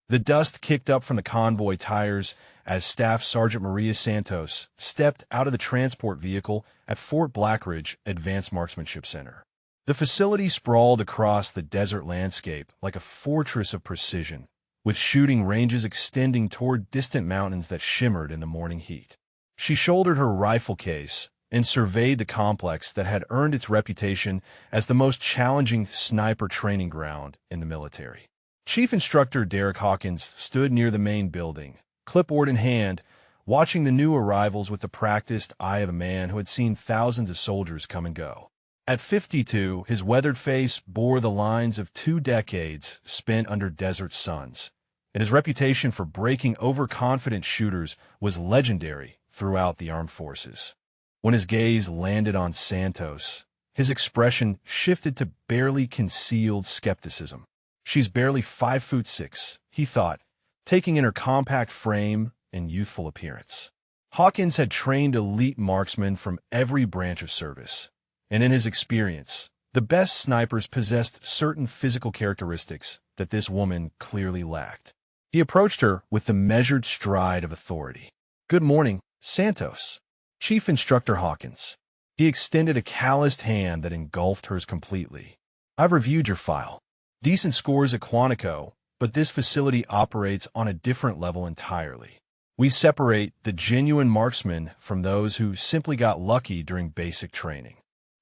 The dust kicked up from the convoy tires as Staff Sergeant Maria Santos stepped out of the transport vehicle at Fort Blackridge Advanced Marksmanship Center. The facility sprawled across the desert landscape like a fortress of precision, with shooting ranges extending toward distant mountains that shimmered in the morning heat. She shouldered her rifle case and surveyed the complex that had earned its reputation as the most challenging sniper training ground in the military. Chief Instructor Derek Hawkins stood near the main building, clipboard in hand, watching the new arrivals with the practiced eye of a man who had seen thousands of soldiers come and go. At 52, his weathered face bore the lines of 2 decades spent under desert suns, and his reputation for breaking overconfident shooters was legendary throughout the armed forces. When his gaze landed on Santos, his expression shifted to barely concealed skepticism. "She's barely 5'6", he thought, taking in her compact frame and youthful appearance. Hawkins had trained elite marksmen from every branch of service, and in his experience, the best snipers possessed certain physical characteristics that this woman clearly lacked. He approached her with the measured stride of authority. "Good morning, Santos." "Chief Instructor Hawkins." He extended a calloused hand that engulfed hers completely. "I've reviewed your file. Decent scores at Quantico, but this facility operates on a different level entirely. We separate the genuine marksmen from those who simply got lucky during basic training."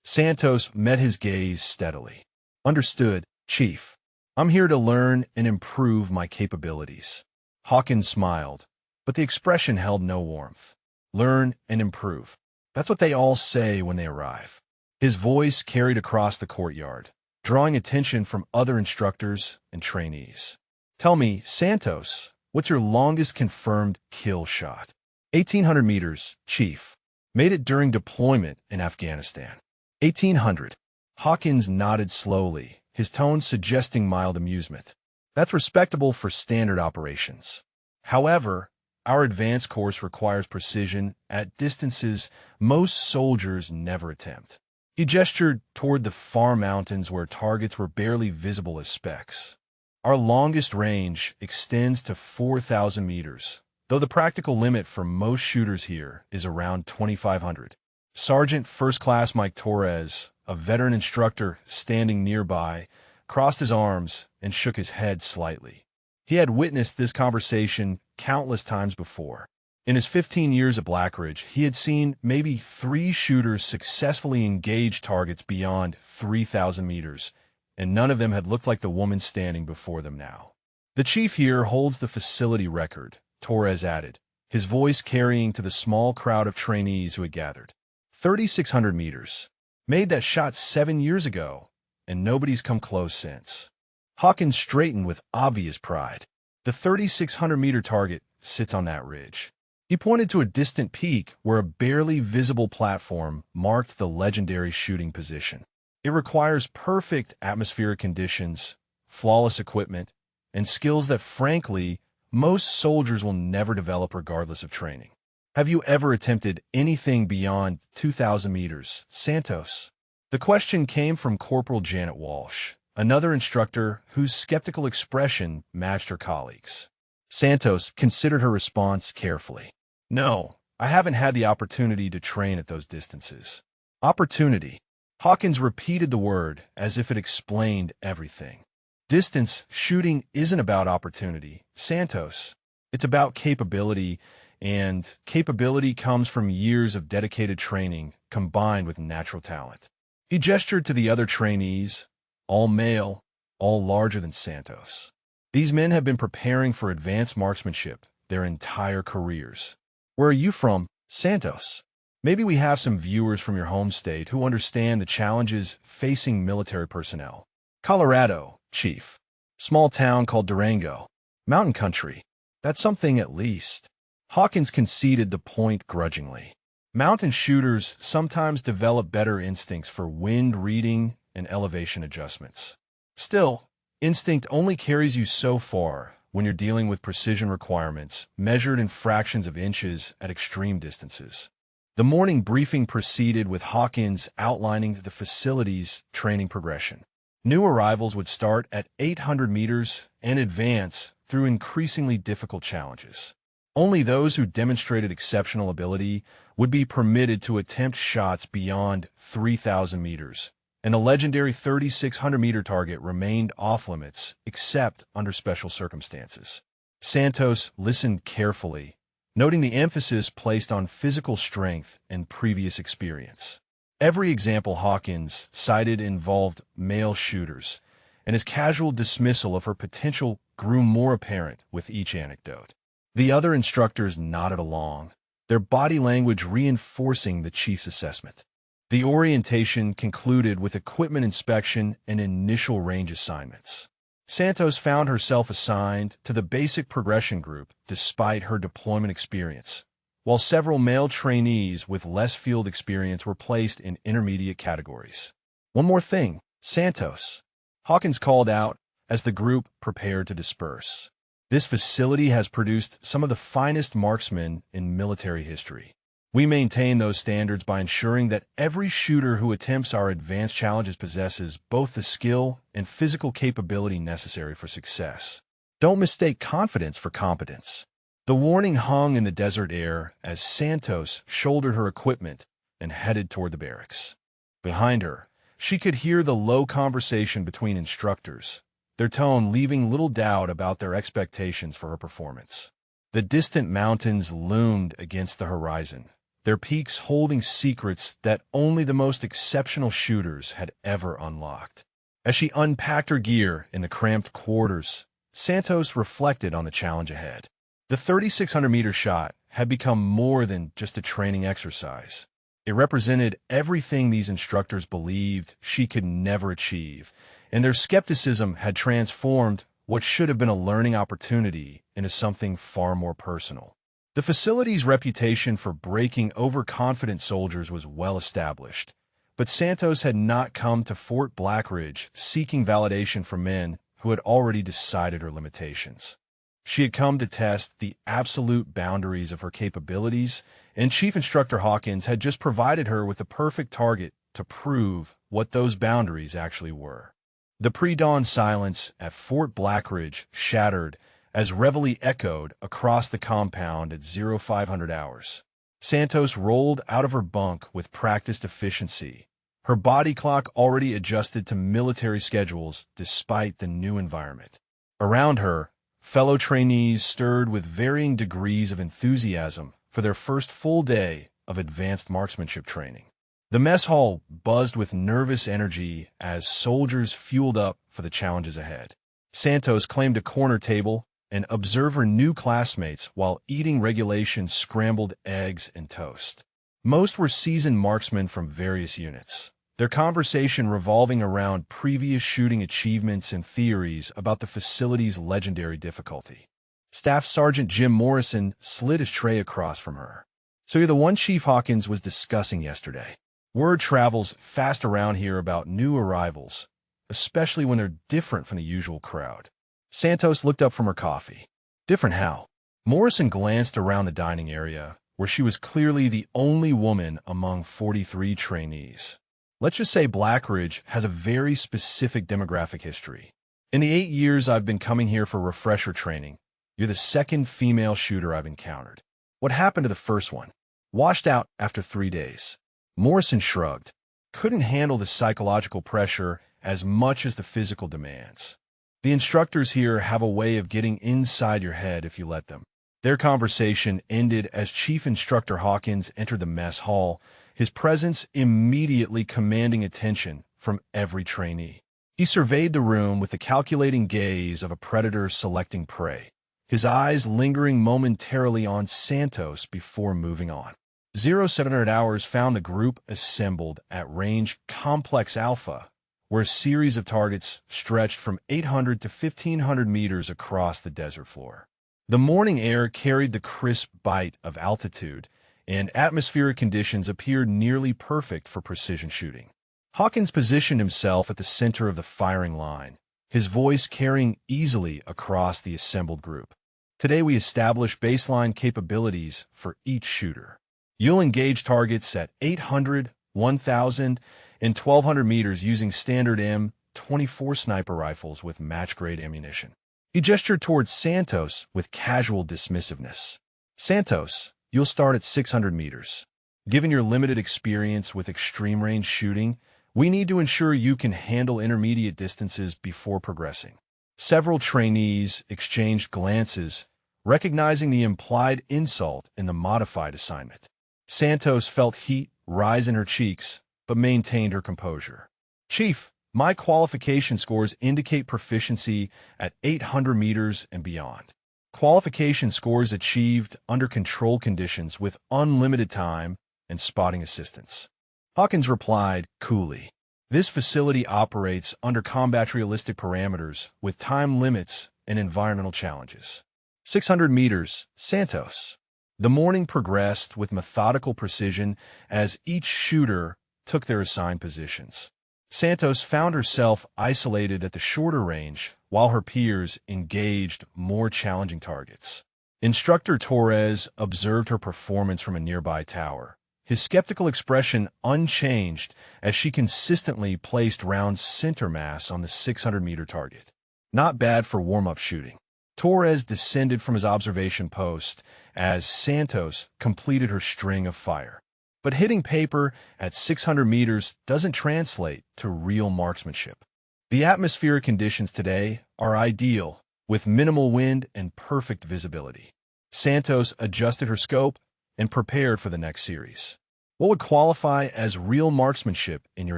Santos met his gaze steadily. "Understood, Chief. I'm here to learn and improve my capabilities." Hawkins smiled, but the expression held no warmth. "Learn and improve. That's what they all say when they arrive." His voice carried across the courtyard, drawing attention from other instructors and trainees. "Tell me, Santos, what's your longest confirmed kill shot?" 1,800 meters, Chief. Made it during deployment in Afghanistan. 1,800. Hawkins nodded slowly, his tone suggesting mild amusement. "That's respectable for standard operations. However, our advanced course requires precision at distances most soldiers never attempt." He gestured toward the far mountains where targets were barely visible as specks. "Our longest range extends to 4,000 meters, though the practical limit for most shooters here is around 2,500. Sergeant First Class Mike Torres, a veteran instructor standing nearby, crossed his arms and shook his head slightly. He had witnessed this conversation countless times before. In his 15 years at Blackridge, he had seen maybe 3 shooters successfully engage targets beyond 3,000 meters, and none of them had looked like the woman standing before them now. "The chief here holds the facility record," Torres added, his voice carrying to the small crowd of trainees who had gathered. 3,600 meters. Made that shot 7 years ago, and nobody's come close since. Hawkins straightened with obvious pride. "The 3,600-meter target sits on that ridge." He pointed to a distant peak where a barely visible platform marked the legendary shooting position. "It requires perfect atmospheric conditions, flawless equipment, and skills that, frankly, most soldiers will never develop regardless of training. Have you ever attempted anything beyond 2,000 meters, Santos?" The question came from Corporal Janet Walsh, another instructor whose skeptical expression matched her colleagues. Santos considered her response carefully. "No, I haven't had the opportunity to train at those distances." Opportunity. Hawkins repeated the word as if it explained everything. Distance shooting isn't about opportunity, Santos. It's about capability, and capability comes from years of dedicated training combined with natural talent. He gestured to the other trainees, all male, all larger than Santos. These men have been preparing for advanced marksmanship their entire careers. "Where are you from, Santos?" Maybe we have some viewers from your home state who understand the challenges facing military personnel. "Colorado, Chief. Small town called Durango. Mountain country. That's something at least." Hawkins conceded the point grudgingly. Mountain shooters sometimes develop better instincts for wind reading and elevation adjustments. Still, instinct only carries you so far when you're dealing with precision requirements measured in fractions of inches at extreme distances. The morning briefing proceeded with Hawkins outlining the facility's training progression. New arrivals would start at 800 meters and advance through increasingly difficult challenges. Only those who demonstrated exceptional ability would be permitted to attempt shots beyond 3,000 meters, and a legendary 3,600-meter target remained off-limits except under special circumstances. Santos listened carefully, noting the emphasis placed on physical strength and previous experience. Every example Hawkins cited involved male shooters, and his casual dismissal of her potential grew more apparent with each anecdote. The other instructors nodded along, their body language reinforcing the chief's assessment. The orientation concluded with equipment inspection and initial range assignments. Santos found herself assigned to the basic progression group despite her deployment experience, while several male trainees with less field experience were placed in intermediate categories. "One more thing, Santos," Hawkins called out as the group prepared to disperse. "This facility has produced some of the finest marksmen in military history. We maintain those standards by ensuring that every shooter who attempts our advanced challenges possesses both the skill and physical capability necessary for success. Don't mistake confidence for competence." The warning hung in the desert air as Santos shouldered her equipment and headed toward the barracks. Behind her, she could hear the low conversation between instructors, their tone leaving little doubt about their expectations for her performance. The distant mountains loomed against the horizon, their peaks holding secrets that only the most exceptional shooters had ever unlocked. As she unpacked her gear in the cramped quarters, Santos reflected on the challenge ahead. The 3,600-meter shot had become more than just a training exercise. It represented everything these instructors believed she could never achieve, and their skepticism had transformed what should have been a learning opportunity into something far more personal. The facility's reputation for breaking overconfident soldiers was well established, but Santos had not come to Fort Blackridge seeking validation from men who had already decided her limitations. She had come to test the absolute boundaries of her capabilities, and Chief Instructor Hawkins had just provided her with the perfect target to prove what those boundaries actually were. The pre-dawn silence at Fort Blackridge shattered as reveille echoed across the compound at 0500 hours. Santos rolled out of her bunk with practiced efficiency, her body clock already adjusted to military schedules despite the new environment. Around her, fellow trainees stirred with varying degrees of enthusiasm for their first full day of advanced marksmanship training. The mess hall buzzed with nervous energy as soldiers fueled up for the challenges ahead. Santos claimed a corner table and observed her new classmates while eating regulation scrambled eggs and toast. Most were seasoned marksmen from various units, their conversation revolving around previous shooting achievements and theories about the facility's legendary difficulty. Staff Sergeant Jim Morrison slid his tray across from her. "So you're the one Chief Hawkins was discussing yesterday. Word travels fast around here about new arrivals, especially when they're different from the usual crowd." Santos looked up from her coffee. "Different how?" Morrison glanced around the dining area, where she was clearly the only woman among 43 trainees. "Let's just say Blackridge has a very specific demographic history. In the 8 years I've been coming here for refresher training, you're the second female shooter I've encountered. What happened to the first one? Washed out after 3 days." Morrison shrugged. "Couldn't handle the psychological pressure as much as the physical demands. The instructors here have a way of getting inside your head if you let them." Their conversation ended as Chief Instructor Hawkins entered the mess hall, his presence immediately commanding attention from every trainee. He surveyed the room with the calculating gaze of a predator selecting prey, his eyes lingering momentarily on Santos before moving on. 0700 hours found the group assembled at range Complex Alpha, where a series of targets stretched from 800 to 1,500 meters across the desert floor. The morning air carried the crisp bite of altitude, and atmospheric conditions appeared nearly perfect for precision shooting. Hawkins positioned himself at the center of the firing line, his voice carrying easily across the assembled group. "Today we establish baseline capabilities for each shooter. You'll engage targets at 800, 1,000, and 1,200 meters using standard M24 sniper rifles with match-grade ammunition." He gestured towards Santos with casual dismissiveness. Santos, you'll start at 600 meters. Given your limited experience with extreme range shooting, we need to ensure you can handle intermediate distances before progressing. Several trainees exchanged glances, recognizing the implied insult in the modified assignment. Santos felt heat rise in her cheeks, but maintained her composure. Chief, my qualification scores indicate proficiency at 800 meters and beyond. Qualification scores achieved under controlled conditions with unlimited time and spotting assistance. Hawkins replied coolly. This facility operates under combat-realistic parameters with time limits and environmental challenges. 600 meters, Santos. The morning progressed with methodical precision as each shooter took their assigned positions. Santos found herself isolated at the shorter range, while her peers engaged more challenging targets. Instructor Torres observed her performance from a nearby tower, his skeptical expression unchanged as she consistently placed rounds center mass on the 600-meter target. Not bad for warm-up shooting. Torres descended from his observation post as Santos completed her string of fire. But hitting paper at 600 meters doesn't translate to real marksmanship. The atmospheric conditions today are ideal, with minimal wind and perfect visibility. Santos adjusted her scope and prepared for the next series. What would qualify as real marksmanship in your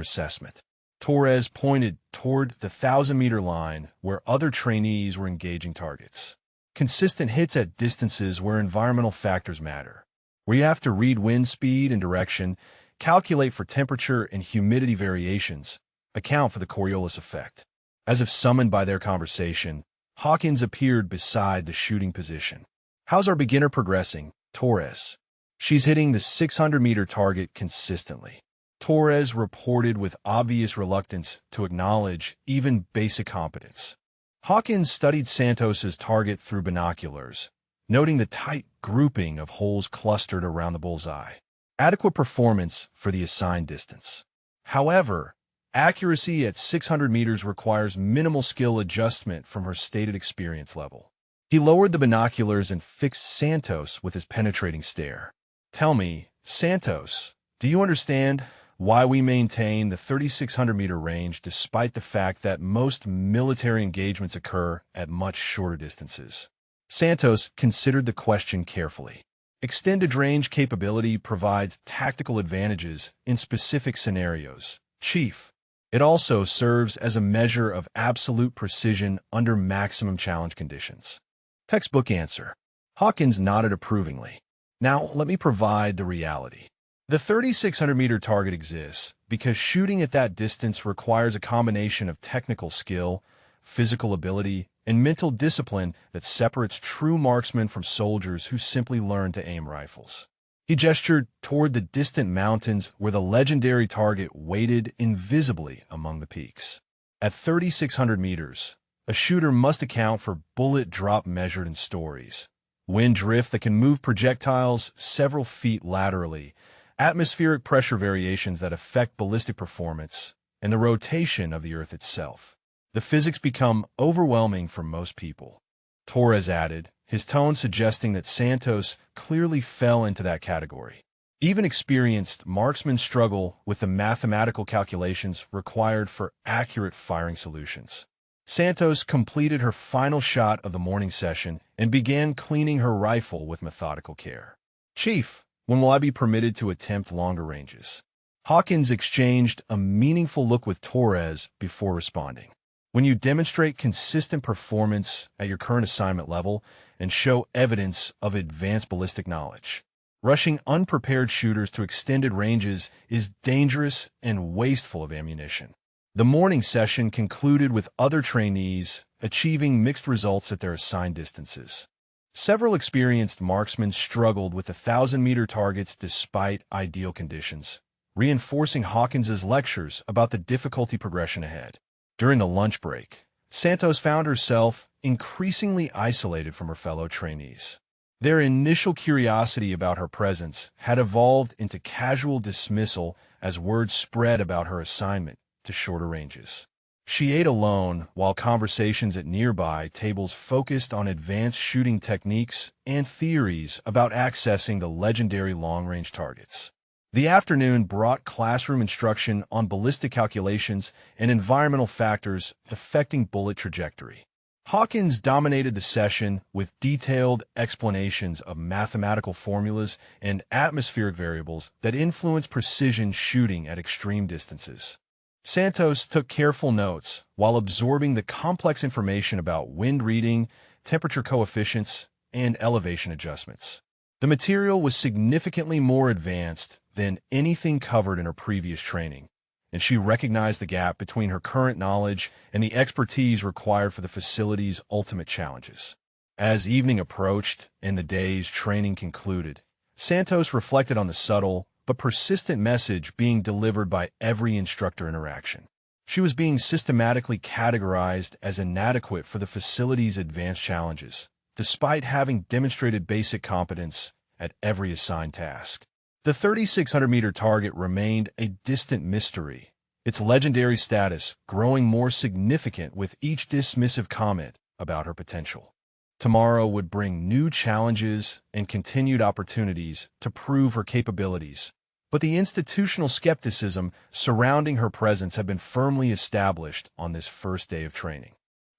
assessment? Torres pointed toward the 1,000-meter line where other trainees were engaging targets. Consistent hits at distances where environmental factors matter, where you have to read wind speed and direction, calculate for temperature and humidity variations, account for the Coriolis effect. As if summoned by their conversation, Hawkins appeared beside the shooting position. How's our beginner progressing, Torres? She's hitting the 600-meter target consistently. Torres reported with obvious reluctance to acknowledge even basic competence. Hawkins studied Santos's target through binoculars, noting the tight grouping of holes clustered around the bullseye. Adequate performance for the assigned distance. However, accuracy at 600 meters requires minimal skill adjustment from her stated experience level. He lowered the binoculars and fixed Santos with his penetrating stare. Tell me, Santos, do you understand why we maintain the 3,600-meter range despite the fact that most military engagements occur at much shorter distances? Santos considered the question carefully. Extended range capability provides tactical advantages in specific scenarios, Chief. It also serves as a measure of absolute precision under maximum challenge conditions. Textbook answer. Hawkins nodded approvingly. Now, let me provide the reality. The 3,600-meter target exists because shooting at that distance requires a combination of technical skill, physical ability, and mental discipline that separates true marksmen from soldiers who simply learn to aim rifles. He gestured toward the distant mountains where the legendary target waited invisibly among the peaks. At 3,600 meters, a shooter must account for bullet drop measured in stories, wind drift that can move projectiles several feet laterally, atmospheric pressure variations that affect ballistic performance, and the rotation of the Earth itself. The physics become overwhelming for most people. Torres added, his tone suggesting that Santos clearly fell into that category. Even experienced marksmen struggle with the mathematical calculations required for accurate firing solutions. Santos completed her final shot of the morning session and began cleaning her rifle with methodical care. Chief, when will I be permitted to attempt longer ranges? Hawkins exchanged a meaningful look with Torres before responding. When you demonstrate consistent performance at your current assignment level and show evidence of advanced ballistic knowledge. Rushing unprepared shooters to extended ranges is dangerous and wasteful of ammunition. The morning session concluded with other trainees achieving mixed results at their assigned distances. Several experienced marksmen struggled with the 1,000-meter targets despite ideal conditions, reinforcing Hawkins's lectures about the difficulty progression ahead. During the lunch break, Santos found herself increasingly isolated from her fellow trainees. Their initial curiosity about her presence had evolved into casual dismissal as word spread about her assignment to shorter ranges. She ate alone while conversations at nearby tables focused on advanced shooting techniques and theories about accessing the legendary long-range targets. The afternoon brought classroom instruction on ballistic calculations and environmental factors affecting bullet trajectory. Hawkins dominated the session with detailed explanations of mathematical formulas and atmospheric variables that influence precision shooting at extreme distances. Santos took careful notes while absorbing the complex information about wind reading, temperature coefficients, and elevation adjustments. The material was significantly more advanced than anything covered in her previous training, and she recognized the gap between her current knowledge and the expertise required for the facility's ultimate challenges. As evening approached and the day's training concluded, Santos reflected on the subtle but persistent message being delivered by every instructor interaction. She was being systematically categorized as inadequate for the facility's advanced challenges, despite having demonstrated basic competence at every assigned task. The 3,600-meter target remained a distant mystery, its legendary status growing more significant with each dismissive comment about her potential. Tomorrow would bring new challenges and continued opportunities to prove her capabilities, but the institutional skepticism surrounding her presence had been firmly established on this first day of training.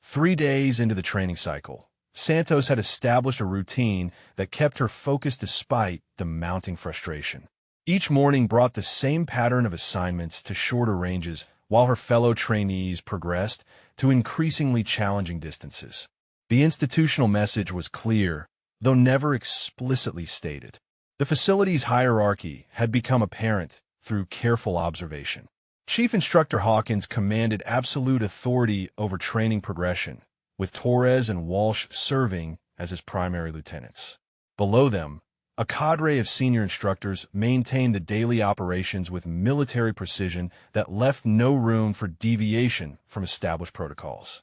3 days into the training cycle, Santos had established a routine that kept her focused despite the mounting frustration. Each morning brought the same pattern of assignments to shorter ranges, while her fellow trainees progressed to increasingly challenging distances. The institutional message was clear, though never explicitly stated. The facility's hierarchy had become apparent through careful observation. Chief Instructor Hawkins commanded absolute authority over training progression, with Torres and Walsh serving as his primary lieutenants. Below them, a cadre of senior instructors maintained the daily operations with military precision that left no room for deviation from established protocols.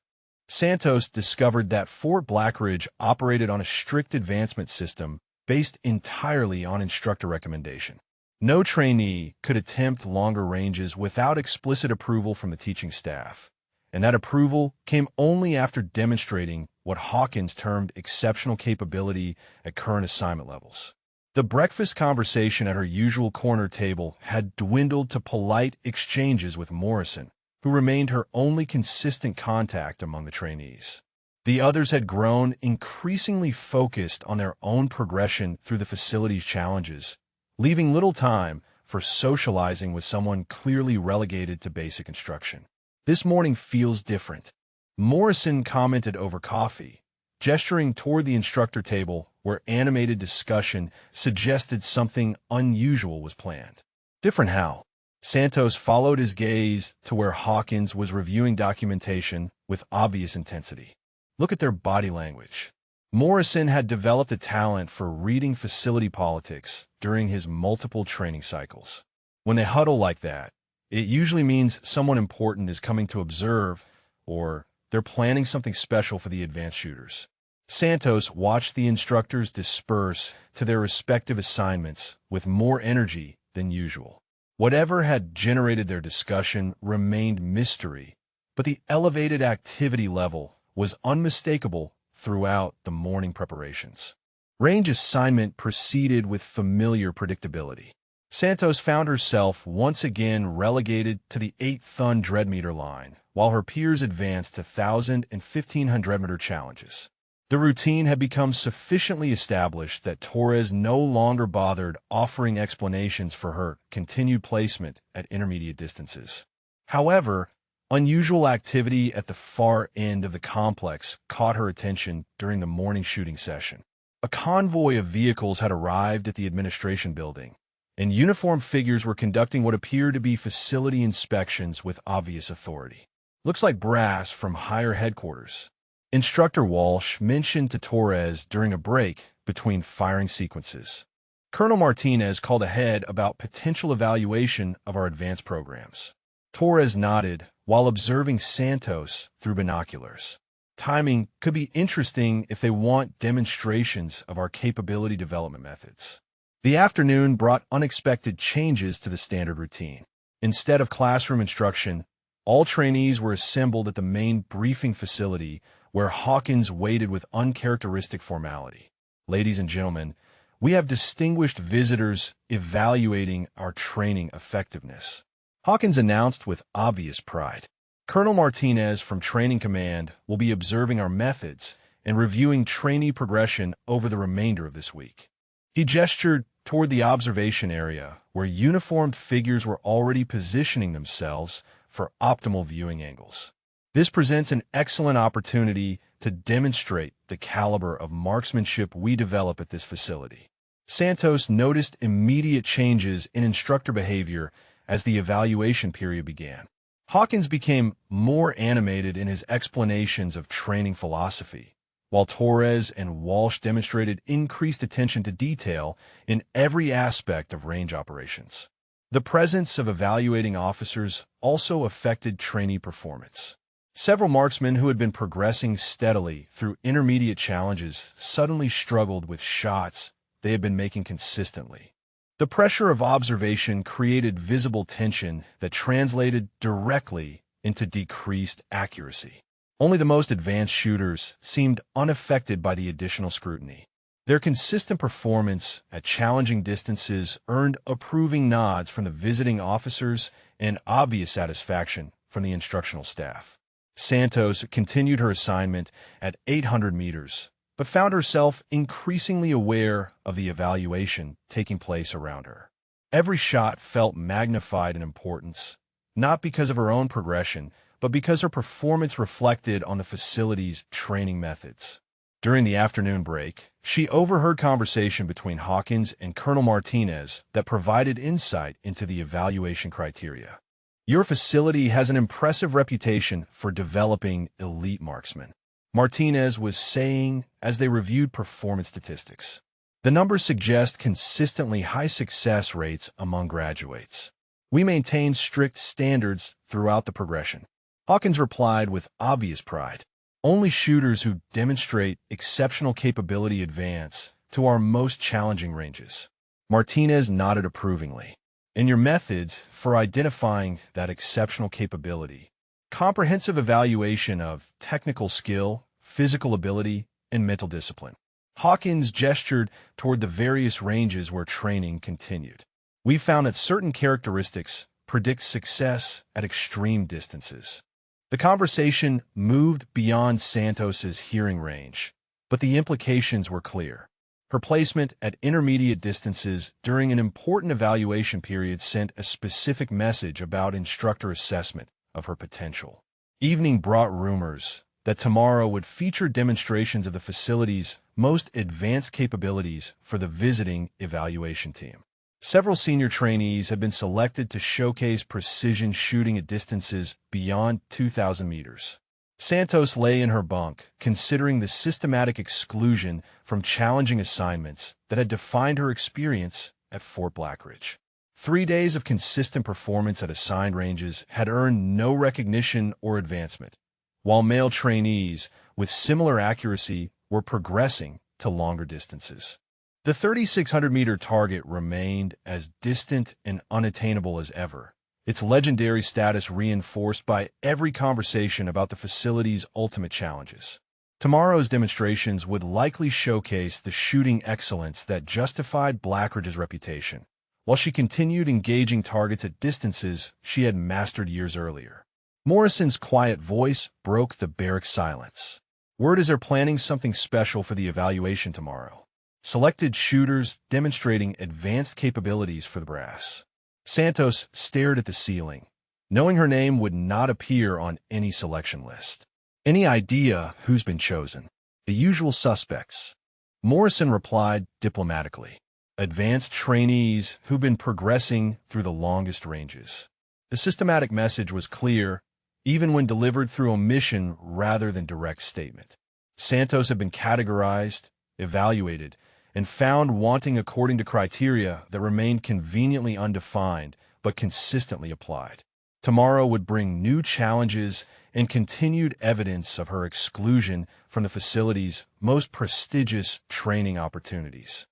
Santos discovered that Fort Blackridge operated on a strict advancement system based entirely on instructor recommendation. No trainee could attempt longer ranges without explicit approval from the teaching staff, and that approval came only after demonstrating what Hawkins termed exceptional capability at current assignment levels. The breakfast conversation at her usual corner table had dwindled to polite exchanges with Morrison, who remained her only consistent contact among the trainees. The others had grown increasingly focused on their own progression through the facility's challenges, leaving little time for socializing with someone clearly relegated to basic instruction. "This morning feels different," Morrison commented over coffee, gesturing toward the instructor table where animated discussion suggested something unusual was planned. "Different how?" Santos followed his gaze to where Hawkins was reviewing documentation with obvious intensity. "Look at their body language." Morrison had developed a talent for reading facility politics during his multiple training cycles. When they huddle like that, it usually means someone important is coming to observe, or they're planning something special for the advanced shooters. Santos watched the instructors disperse to their respective assignments with more energy than usual. Whatever had generated their discussion remained mystery, but the elevated activity level was unmistakable throughout the morning preparations. Range assignment proceeded with familiar predictability. Santos found herself once again relegated to the 8,000 meter line, while her peers advanced to 1,000 and 1,500 meter challenges. The routine had become sufficiently established that Torres no longer bothered offering explanations for her continued placement at intermediate distances. However, unusual activity at the far end of the complex caught her attention during the morning shooting session. A convoy of vehicles had arrived at the administration building, and uniformed figures were conducting what appeared to be facility inspections with obvious authority. "Looks like brass from higher headquarters," Instructor Walsh mentioned to Torres during a break between firing sequences. "Colonel Martinez called ahead about potential evaluation of our advanced programs." Torres nodded while observing Santos through binoculars. "Timing could be interesting if they want demonstrations of our capability development methods." The afternoon brought unexpected changes to the standard routine. Instead of classroom instruction, All trainees were assembled at the main briefing facility where Hawkins waited with uncharacteristic formality. Ladies and gentlemen, we have distinguished visitors evaluating our training effectiveness. Hawkins announced with obvious pride. Colonel Martinez from Training Command will be observing our methods and reviewing trainee progression over the remainder of this week. He gestured toward the observation area where uniformed figures were already positioning themselves for optimal viewing angles. This presents an excellent opportunity to demonstrate the caliber of marksmanship we develop at this facility. Santos noticed immediate changes in instructor behavior as the evaluation period began. Hawkins became more animated in his explanations of training philosophy, while Torres and Walsh demonstrated increased attention to detail in every aspect of range operations. The presence of evaluating officers also affected trainee performance. Several marksmen who had been progressing steadily through intermediate challenges suddenly struggled with shots they had been making consistently. The pressure of observation created visible tension that translated directly into decreased accuracy. Only the most advanced shooters seemed unaffected by the additional scrutiny. Their consistent performance at challenging distances earned approving nods from the visiting officers and obvious satisfaction from the instructional staff. Santos continued her assignment at 800 meters, but found herself increasingly aware of the evaluation taking place around her. Every shot felt magnified in importance, not because of her own progression, but because her performance reflected on the facility's training methods. During the afternoon break, she overheard conversation between Hawkins and Colonel Martinez that provided insight into the evaluation criteria. Your facility has an impressive reputation for developing elite marksmen, Martinez was saying as they reviewed performance statistics. The numbers suggest consistently high success rates among graduates. We maintain strict standards throughout the progression. Hawkins replied with obvious pride. Only shooters who demonstrate exceptional capability advance to our most challenging ranges. Martinez nodded approvingly. And your methods for identifying that exceptional capability. Comprehensive evaluation of technical skill, physical ability, and mental discipline. Hawkins gestured toward the various ranges where training continued. We found that certain characteristics predict success at extreme distances. The conversation moved beyond Santos's hearing range, but the implications were clear. Her placement at intermediate distances during an important evaluation period sent a specific message about instructor assessment of her potential. Evening brought rumors that tomorrow would feature demonstrations of the facility's most advanced capabilities for the visiting evaluation team. Several senior trainees have been selected to showcase precision shooting at distances beyond 2,000 meters. Santos lay in her bunk, considering the systematic exclusion from challenging assignments that had defined her experience at Fort Blackridge. 3 days of consistent performance at assigned ranges had earned no recognition or advancement, while male trainees with similar accuracy were progressing to longer distances. The 3,600-meter target remained as distant and unattainable as ever, its legendary status reinforced by every conversation about the facility's ultimate challenges. Tomorrow's demonstrations would likely showcase the shooting excellence that justified Blackridge's reputation, while she continued engaging targets at distances she had mastered years earlier. Morrison's quiet voice broke the barrack silence. Word is they're planning something special for the evaluation tomorrow. Selected shooters demonstrating advanced capabilities for the brass. Santos stared at the ceiling, knowing her name would not appear on any selection list. Any idea who's been chosen? The usual suspects. Morrison replied diplomatically. Advanced trainees who've been progressing through the longest ranges. The systematic message was clear, even when delivered through omission rather than direct statement. Santos had been categorized, evaluated, and found wanting according to criteria that remained conveniently undefined but consistently applied. Tomorrow would bring new challenges and continued evidence of her exclusion from the facility's most prestigious training opportunities.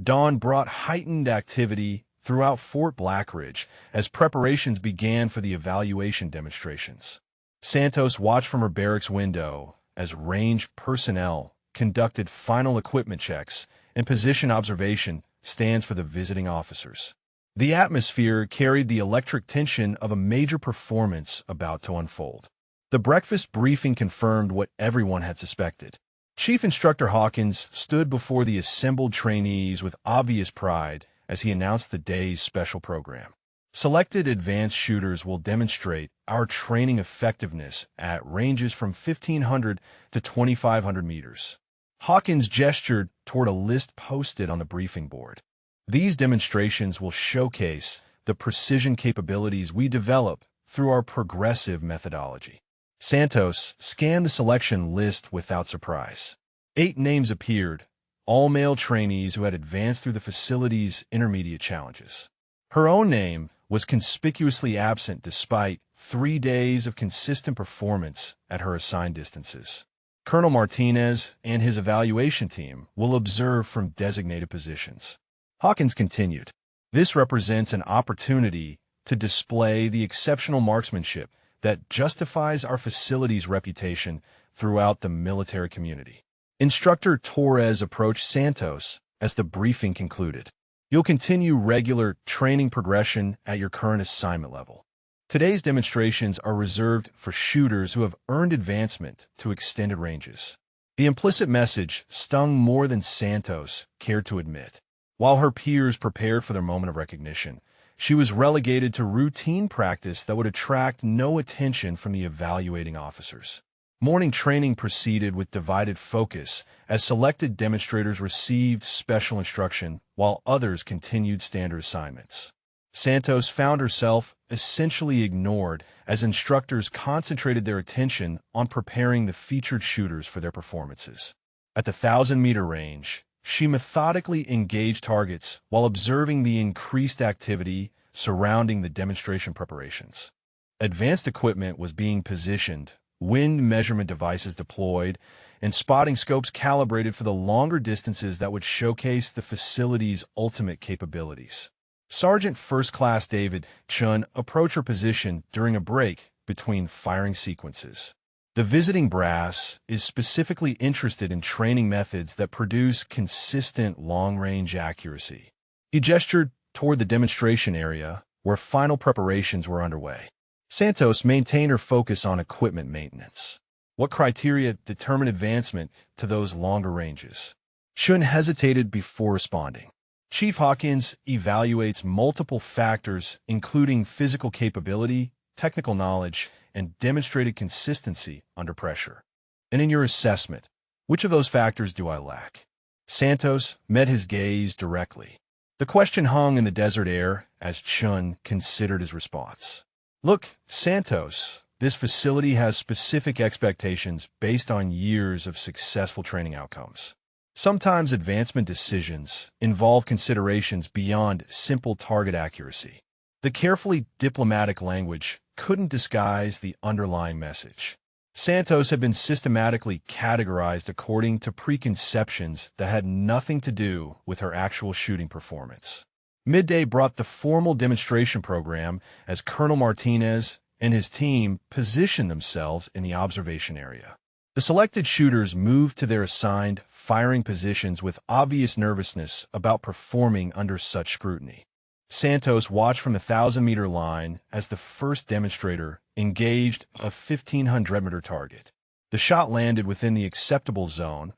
Dawn brought heightened activity throughout Fort Blackridge as preparations began for the evaluation demonstrations. Santos watched from her barracks window as range personnel conducted final equipment checks and position observation stands for the visiting officers. The atmosphere carried the electric tension of a major performance about to unfold. The breakfast briefing confirmed what everyone had suspected. Chief Instructor Hawkins stood before the assembled trainees with obvious pride as he announced the day's special program. Selected advanced shooters will demonstrate our training effectiveness at ranges from 1,500 to 2,500 meters. Hawkins gestured toward a list posted on the briefing board. These demonstrations will showcase the precision capabilities we develop through our progressive methodology. Santos scanned the selection list without surprise. 8 names appeared, all male trainees who had advanced through the facility's intermediate challenges. Her own name was conspicuously absent despite 3 days of consistent performance at her assigned distances. Colonel Martinez and his evaluation team will observe from designated positions. Hawkins continued, "This represents an opportunity to display the exceptional marksmanship that justifies our facility's reputation throughout the military community." Instructor Torres approached Santos as the briefing concluded. "You'll continue regular training progression at your current assignment level. Today's demonstrations are reserved for shooters who have earned advancement to extended ranges." The implicit message stung more than Santos cared to admit. While her peers prepared for their moment of recognition, she was relegated to routine practice that would attract no attention from the evaluating officers. Morning training proceeded with divided focus as selected demonstrators received special instruction while others continued standard assignments. Santos found herself essentially ignored as instructors concentrated their attention on preparing the featured shooters for their performances. At the 1,000-meter range, she methodically engaged targets while observing the increased activity surrounding the demonstration preparations. Advanced equipment was being positioned, wind measurement devices deployed, and spotting scopes calibrated for the longer distances that would showcase the facility's ultimate capabilities. Sergeant First Class David Chun approached her position during a break between firing sequences. The visiting brass is specifically interested in training methods that produce consistent long-range accuracy. He gestured toward the demonstration area where final preparations were underway. Santos maintained her focus on equipment maintenance. What criteria determine advancement to those longer ranges? Chun hesitated before responding. Chief Hawkins evaluates multiple factors, including physical capability, technical knowledge, and demonstrated consistency under pressure. And in your assessment, which of those factors do I lack? Santos met his gaze directly. The question hung in the desert air as Chun considered his response. "Look, Santos, this facility has specific expectations based on years of successful training outcomes. Sometimes advancement decisions involve considerations beyond simple target accuracy." The carefully diplomatic language couldn't disguise the underlying message. Santos had been systematically categorized according to preconceptions that had nothing to do with her actual shooting performance. Midday brought the formal demonstration program as Colonel Martinez and his team positioned themselves in the observation area. The selected shooters moved to their assigned firing positions with obvious nervousness about performing under such scrutiny. Santos watched from the 1,000-meter line as the first demonstrator engaged a 1,500-meter target. The shot landed within the acceptable zone,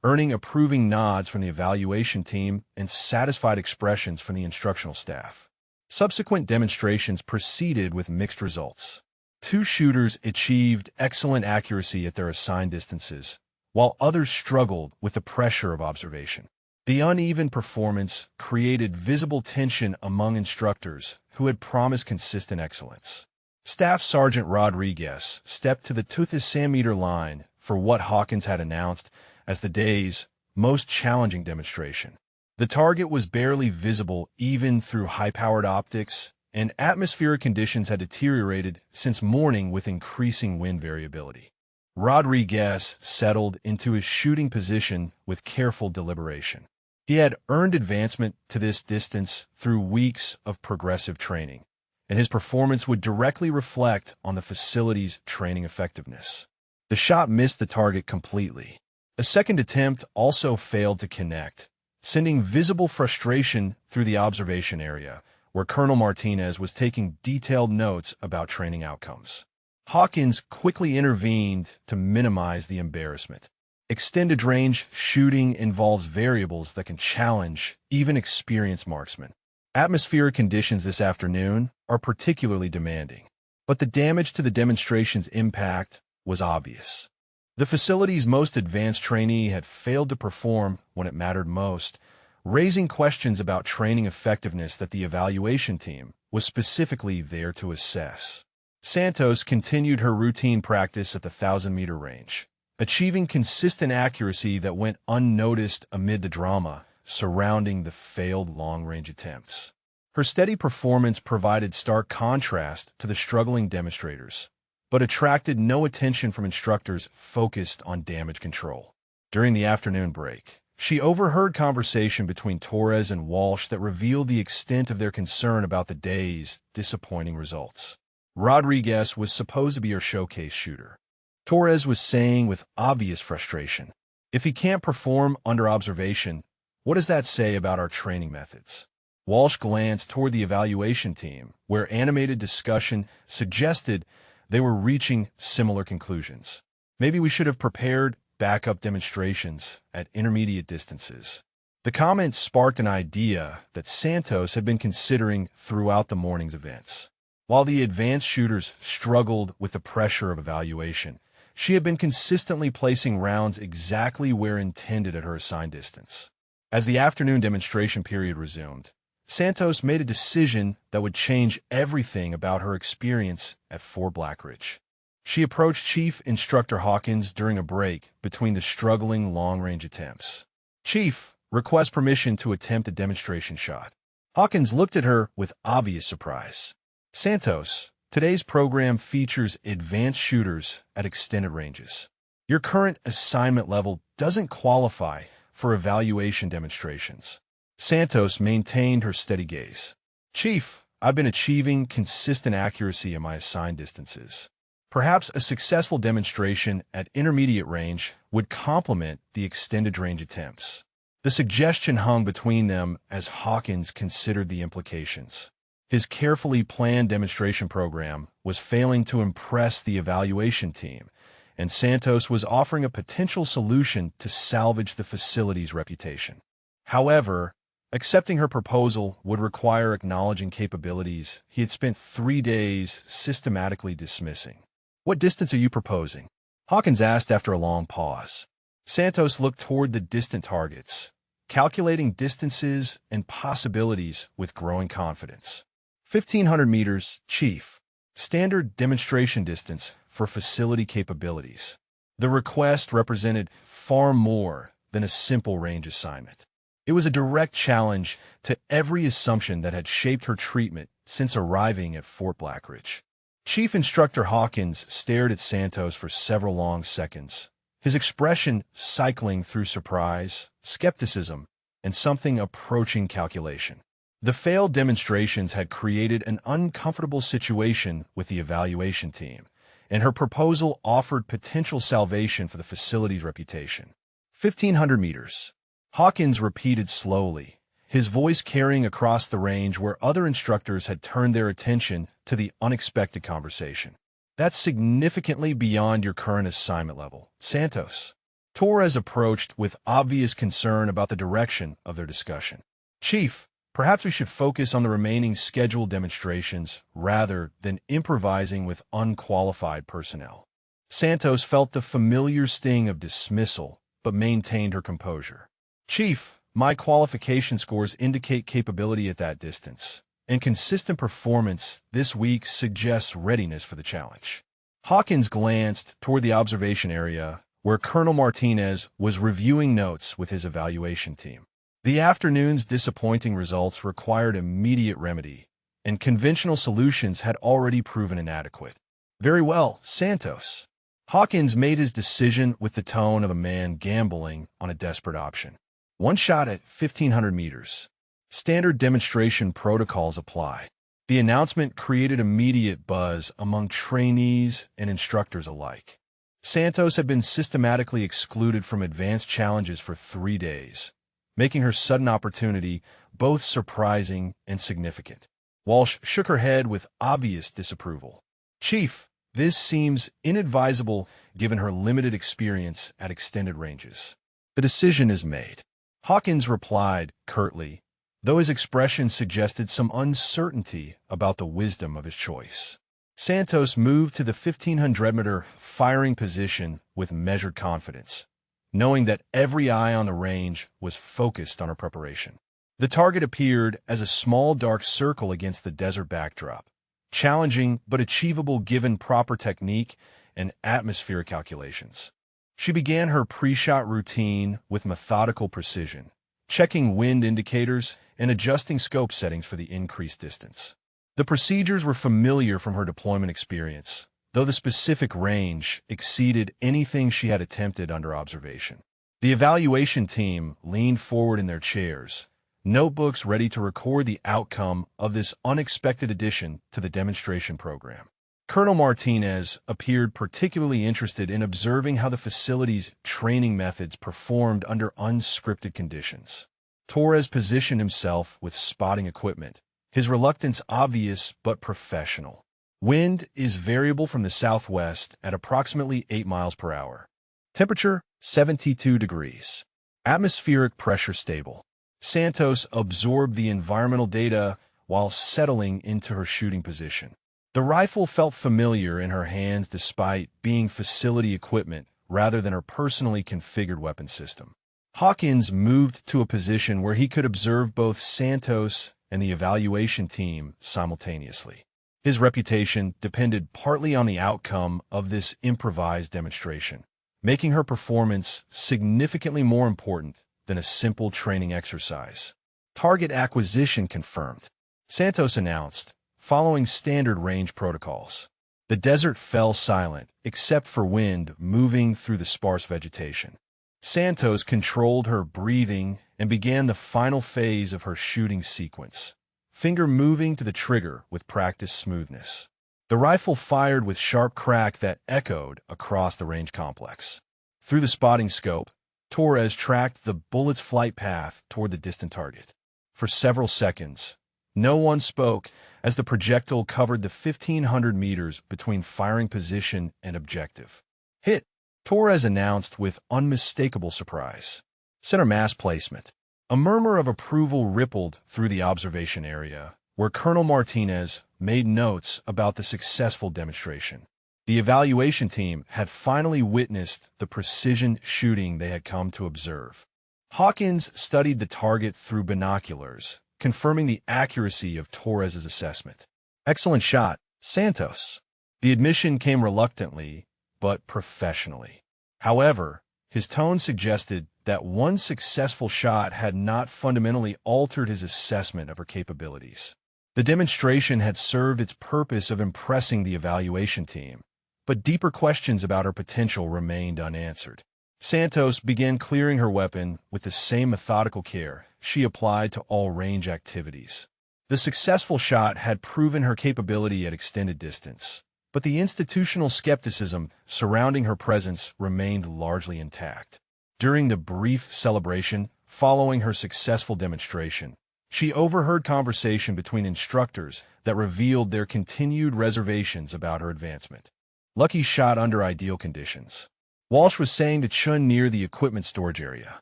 earning approving nods from the evaluation team and satisfied expressions from the instructional staff. Subsequent demonstrations proceeded with mixed results. 2 shooters achieved excellent accuracy at their assigned distances, while others struggled with the pressure of observation. The uneven performance created visible tension among instructors who had promised consistent excellence. Staff Sergeant Rodriguez stepped to the 2,000-meter line for what Hawkins had announced as the day's most challenging demonstration. The target was barely visible even through high-powered optics, and atmospheric conditions had deteriorated since morning with increasing wind variability. Rodriguez settled into his shooting position with careful deliberation. He had earned advancement to this distance through weeks of progressive training, and his performance would directly reflect on the facility's training effectiveness. The shot missed the target completely. A second attempt also failed to connect, sending visible frustration through the observation area, where Colonel Martinez was taking detailed notes about training outcomes. Hawkins quickly intervened to minimize the embarrassment. Extended range shooting involves variables that can challenge even experienced marksmen. Atmospheric conditions this afternoon are particularly demanding, but the damage to the demonstration's impact was obvious. The facility's most advanced trainee had failed to perform when it mattered most, raising questions about training effectiveness that the evaluation team was specifically there to assess. Santos continued her routine practice at the 1,000-meter range, achieving consistent accuracy that went unnoticed amid the drama surrounding the failed long-range attempts. Her steady performance provided stark contrast to the struggling demonstrators, but attracted no attention from instructors focused on damage control. During the afternoon break, she overheard conversation between Torres and Walsh that revealed the extent of their concern about the day's disappointing results. Rodriguez was supposed to be her showcase shooter. Torres was saying with obvious frustration, "If he can't perform under observation, what does that say about our training methods?" Walsh glanced toward the evaluation team, where animated discussion suggested they were reaching similar conclusions. "Maybe we should have prepared backup demonstrations at intermediate distances." The comment sparked an idea that Santos had been considering throughout the morning's events. While the advanced shooters struggled with the pressure of evaluation, she had been consistently placing rounds exactly where intended at her assigned distance. As the afternoon demonstration period resumed, Santos made a decision that would change everything about her experience at Fort Blackridge. She approached Chief Instructor Hawkins during a break between the struggling long-range attempts. "Chief, request permission to attempt a demonstration shot." Hawkins looked at her with obvious surprise. "Santos, today's program features advanced shooters at extended ranges. Your current assignment level doesn't qualify for evaluation demonstrations." Santos maintained her steady gaze. "Chief, I've been achieving consistent accuracy in my assigned distances. Perhaps a successful demonstration at intermediate range would complement the extended range attempts." The suggestion hung between them as Hawkins considered the implications. His carefully planned demonstration program was failing to impress the evaluation team, and Santos was offering a potential solution to salvage the facility's reputation. However, accepting her proposal would require acknowledging capabilities he had spent 3 days systematically dismissing. "What distance are you proposing?" Hawkins asked after a long pause. Santos looked toward the distant targets, calculating distances and possibilities with growing confidence. 1,500 meters, Chief. Standard demonstration distance for facility capabilities. The request represented far more than a simple range assignment. It was a direct challenge to every assumption that had shaped her treatment since arriving at Fort Blackridge. Chief Instructor Hawkins stared at Santos for several long seconds, his expression cycling through surprise, skepticism, and something approaching calculation. The failed demonstrations had created an uncomfortable situation with the evaluation team, and her proposal offered potential salvation for the facility's reputation. 1,500 meters. Hawkins repeated slowly, his voice carrying across the range where other instructors had turned their attention to the unexpected conversation. "That's significantly beyond your current assignment level, Santos." Torres approached with obvious concern about the direction of their discussion. "Chief, perhaps we should focus on the remaining scheduled demonstrations rather than improvising with unqualified personnel." Santos felt the familiar sting of dismissal, but maintained her composure. "Chief, my qualification scores indicate capability at that distance, and consistent performance this week suggests readiness for the challenge." Hawkins glanced toward the observation area, where Colonel Martinez was reviewing notes with his evaluation team. The afternoon's disappointing results required immediate remedy, and conventional solutions had already proven inadequate. "Very well, Santos." Hawkins made his decision with the tone of a man gambling on a desperate option. One shot at 1,500 meters. Standard demonstration protocols apply. The announcement created immediate buzz among trainees and instructors alike. Santos had been systematically excluded from advanced challenges for 3 days, making her sudden opportunity both surprising and significant. Walsh shook her head with obvious disapproval. "Chief, this seems inadvisable given her limited experience at extended ranges. The decision is made." Hawkins replied curtly, though his expression suggested some uncertainty about the wisdom of his choice. Santos moved to the 1,500-meter firing position with measured confidence, knowing that every eye on the range was focused on her preparation. The target appeared as a small dark circle against the desert backdrop, challenging but achievable given proper technique and atmospheric calculations. She began her pre-shot routine with methodical precision, checking wind indicators and adjusting scope settings for the increased distance. The procedures were familiar from her deployment experience, though the specific range exceeded anything she had attempted under observation. The evaluation team leaned forward in their chairs, notebooks ready to record the outcome of this unexpected addition to the demonstration program. Colonel Martinez appeared particularly interested in observing how the facility's training methods performed under unscripted conditions. Torres positioned himself with spotting equipment, his reluctance obvious but professional. Wind is variable from the southwest at approximately 8 miles per hour. Temperature, 72 degrees. Atmospheric pressure stable. Santos absorbed the environmental data while settling into her shooting position. The rifle felt familiar in her hands despite being facility equipment rather than her personally configured weapon system. Hawkins moved to a position where he could observe both Santos and the evaluation team simultaneously. His reputation depended partly on the outcome of this improvised demonstration, making her performance significantly more important than a simple training exercise. Target acquisition confirmed, Santos announced, following standard range protocols. The desert fell silent, except for wind moving through the sparse vegetation. Santos controlled her breathing and began the final phase of her shooting sequence, finger moving to the trigger with practiced smoothness. The rifle fired with sharp crack that echoed across the range complex. Through the spotting scope, Torres tracked the bullet's flight path toward the distant target. For several seconds, no one spoke as the projectile covered the 1,500 meters between firing position and objective. "Hit," Torres announced with unmistakable surprise. "Center mass placement." A murmur of approval rippled through the observation area, where Colonel Martinez made notes about the successful demonstration. The evaluation team had finally witnessed the precision shooting they had come to observe. Hawkins studied the target through binoculars, confirming the accuracy of Torres's assessment. "Excellent shot, Santos." The admission came reluctantly, but professionally. However, his tone suggested that one successful shot had not fundamentally altered his assessment of her capabilities. The demonstration had served its purpose of impressing the evaluation team, but deeper questions about her potential remained unanswered. Santos began clearing her weapon with the same methodical care she applied to all range activities. The successful shot had proven her capability at extended distance, but the institutional skepticism surrounding her presence remained largely intact. During the brief celebration following her successful demonstration, she overheard conversation between instructors that revealed their continued reservations about her advancement. "Lucky shot under ideal conditions," Walsh was saying to Chun near the equipment storage area.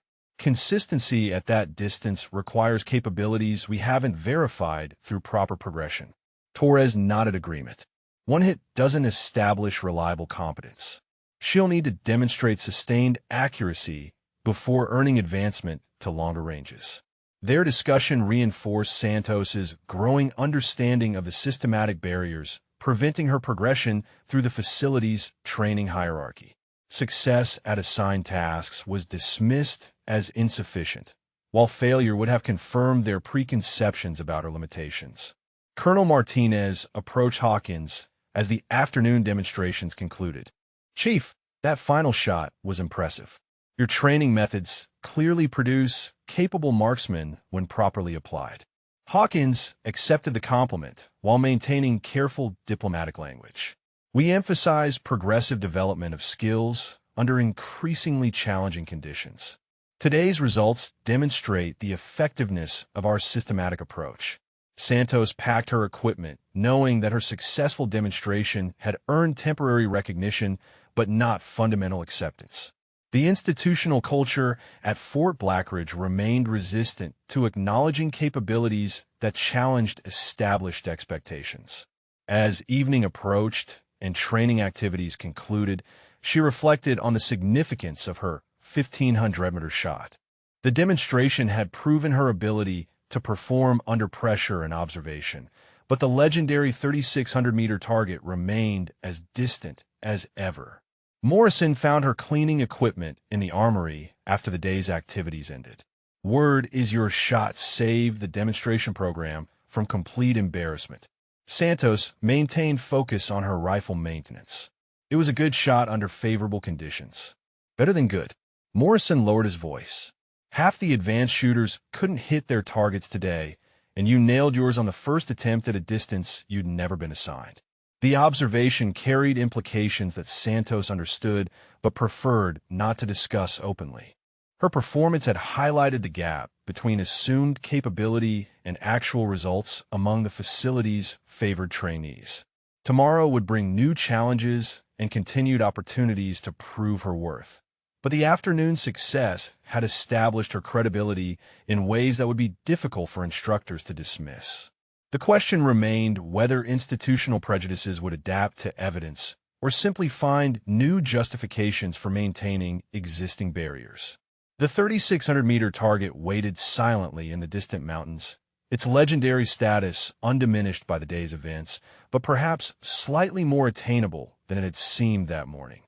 "Consistency at that distance requires capabilities we haven't verified through proper progression." Torres nodded agreement. "One hit doesn't establish reliable competence. She'll need to demonstrate sustained accuracy before earning advancement to longer ranges." Their discussion reinforced Santos's growing understanding of the systematic barriers preventing her progression through the facility's training hierarchy. Success at assigned tasks was dismissed as insufficient, while failure would have confirmed their preconceptions about her limitations. Colonel Martinez approached Hawkins as the afternoon demonstrations concluded. "Chief, that final shot was impressive. Your training methods clearly produce capable marksmen when properly applied. Hawkins accepted the compliment while maintaining careful diplomatic language. We emphasize progressive development of skills under increasingly challenging conditions. Today's results demonstrate the effectiveness of our systematic approach. Santos packed her equipment, knowing that her successful demonstration had earned temporary recognition but not fundamental acceptance. The institutional culture at Fort Blackridge remained resistant to acknowledging capabilities that challenged established expectations. As evening approached and training activities concluded, she reflected on the significance of her 1,500-meter shot. The demonstration had proven her ability to perform under pressure and observation, but the legendary 3,600-meter target remained as distant as ever. Morrison found her cleaning equipment in the armory after the day's activities ended. Word is your shot saved the demonstration program from complete embarrassment. Santos maintained focus on her rifle maintenance. It was a good shot under favorable conditions. Better than good. Morrison lowered his voice. Half the advanced shooters couldn't hit their targets today, and you nailed yours on the first attempt at a distance you'd never been assigned. The observation carried implications that Santos understood but preferred not to discuss openly. Her performance had highlighted the gap between assumed capability and actual results among the facility's favored trainees. Tomorrow would bring new challenges and continued opportunities to prove her worth. But the afternoon's success had established her credibility in ways that would be difficult for instructors to dismiss. The question remained whether institutional prejudices would adapt to evidence or simply find new justifications for maintaining existing barriers. The 3,600-meter target waited silently in the distant mountains, its legendary status undiminished by the day's events, but perhaps slightly more attainable than it had seemed that morning.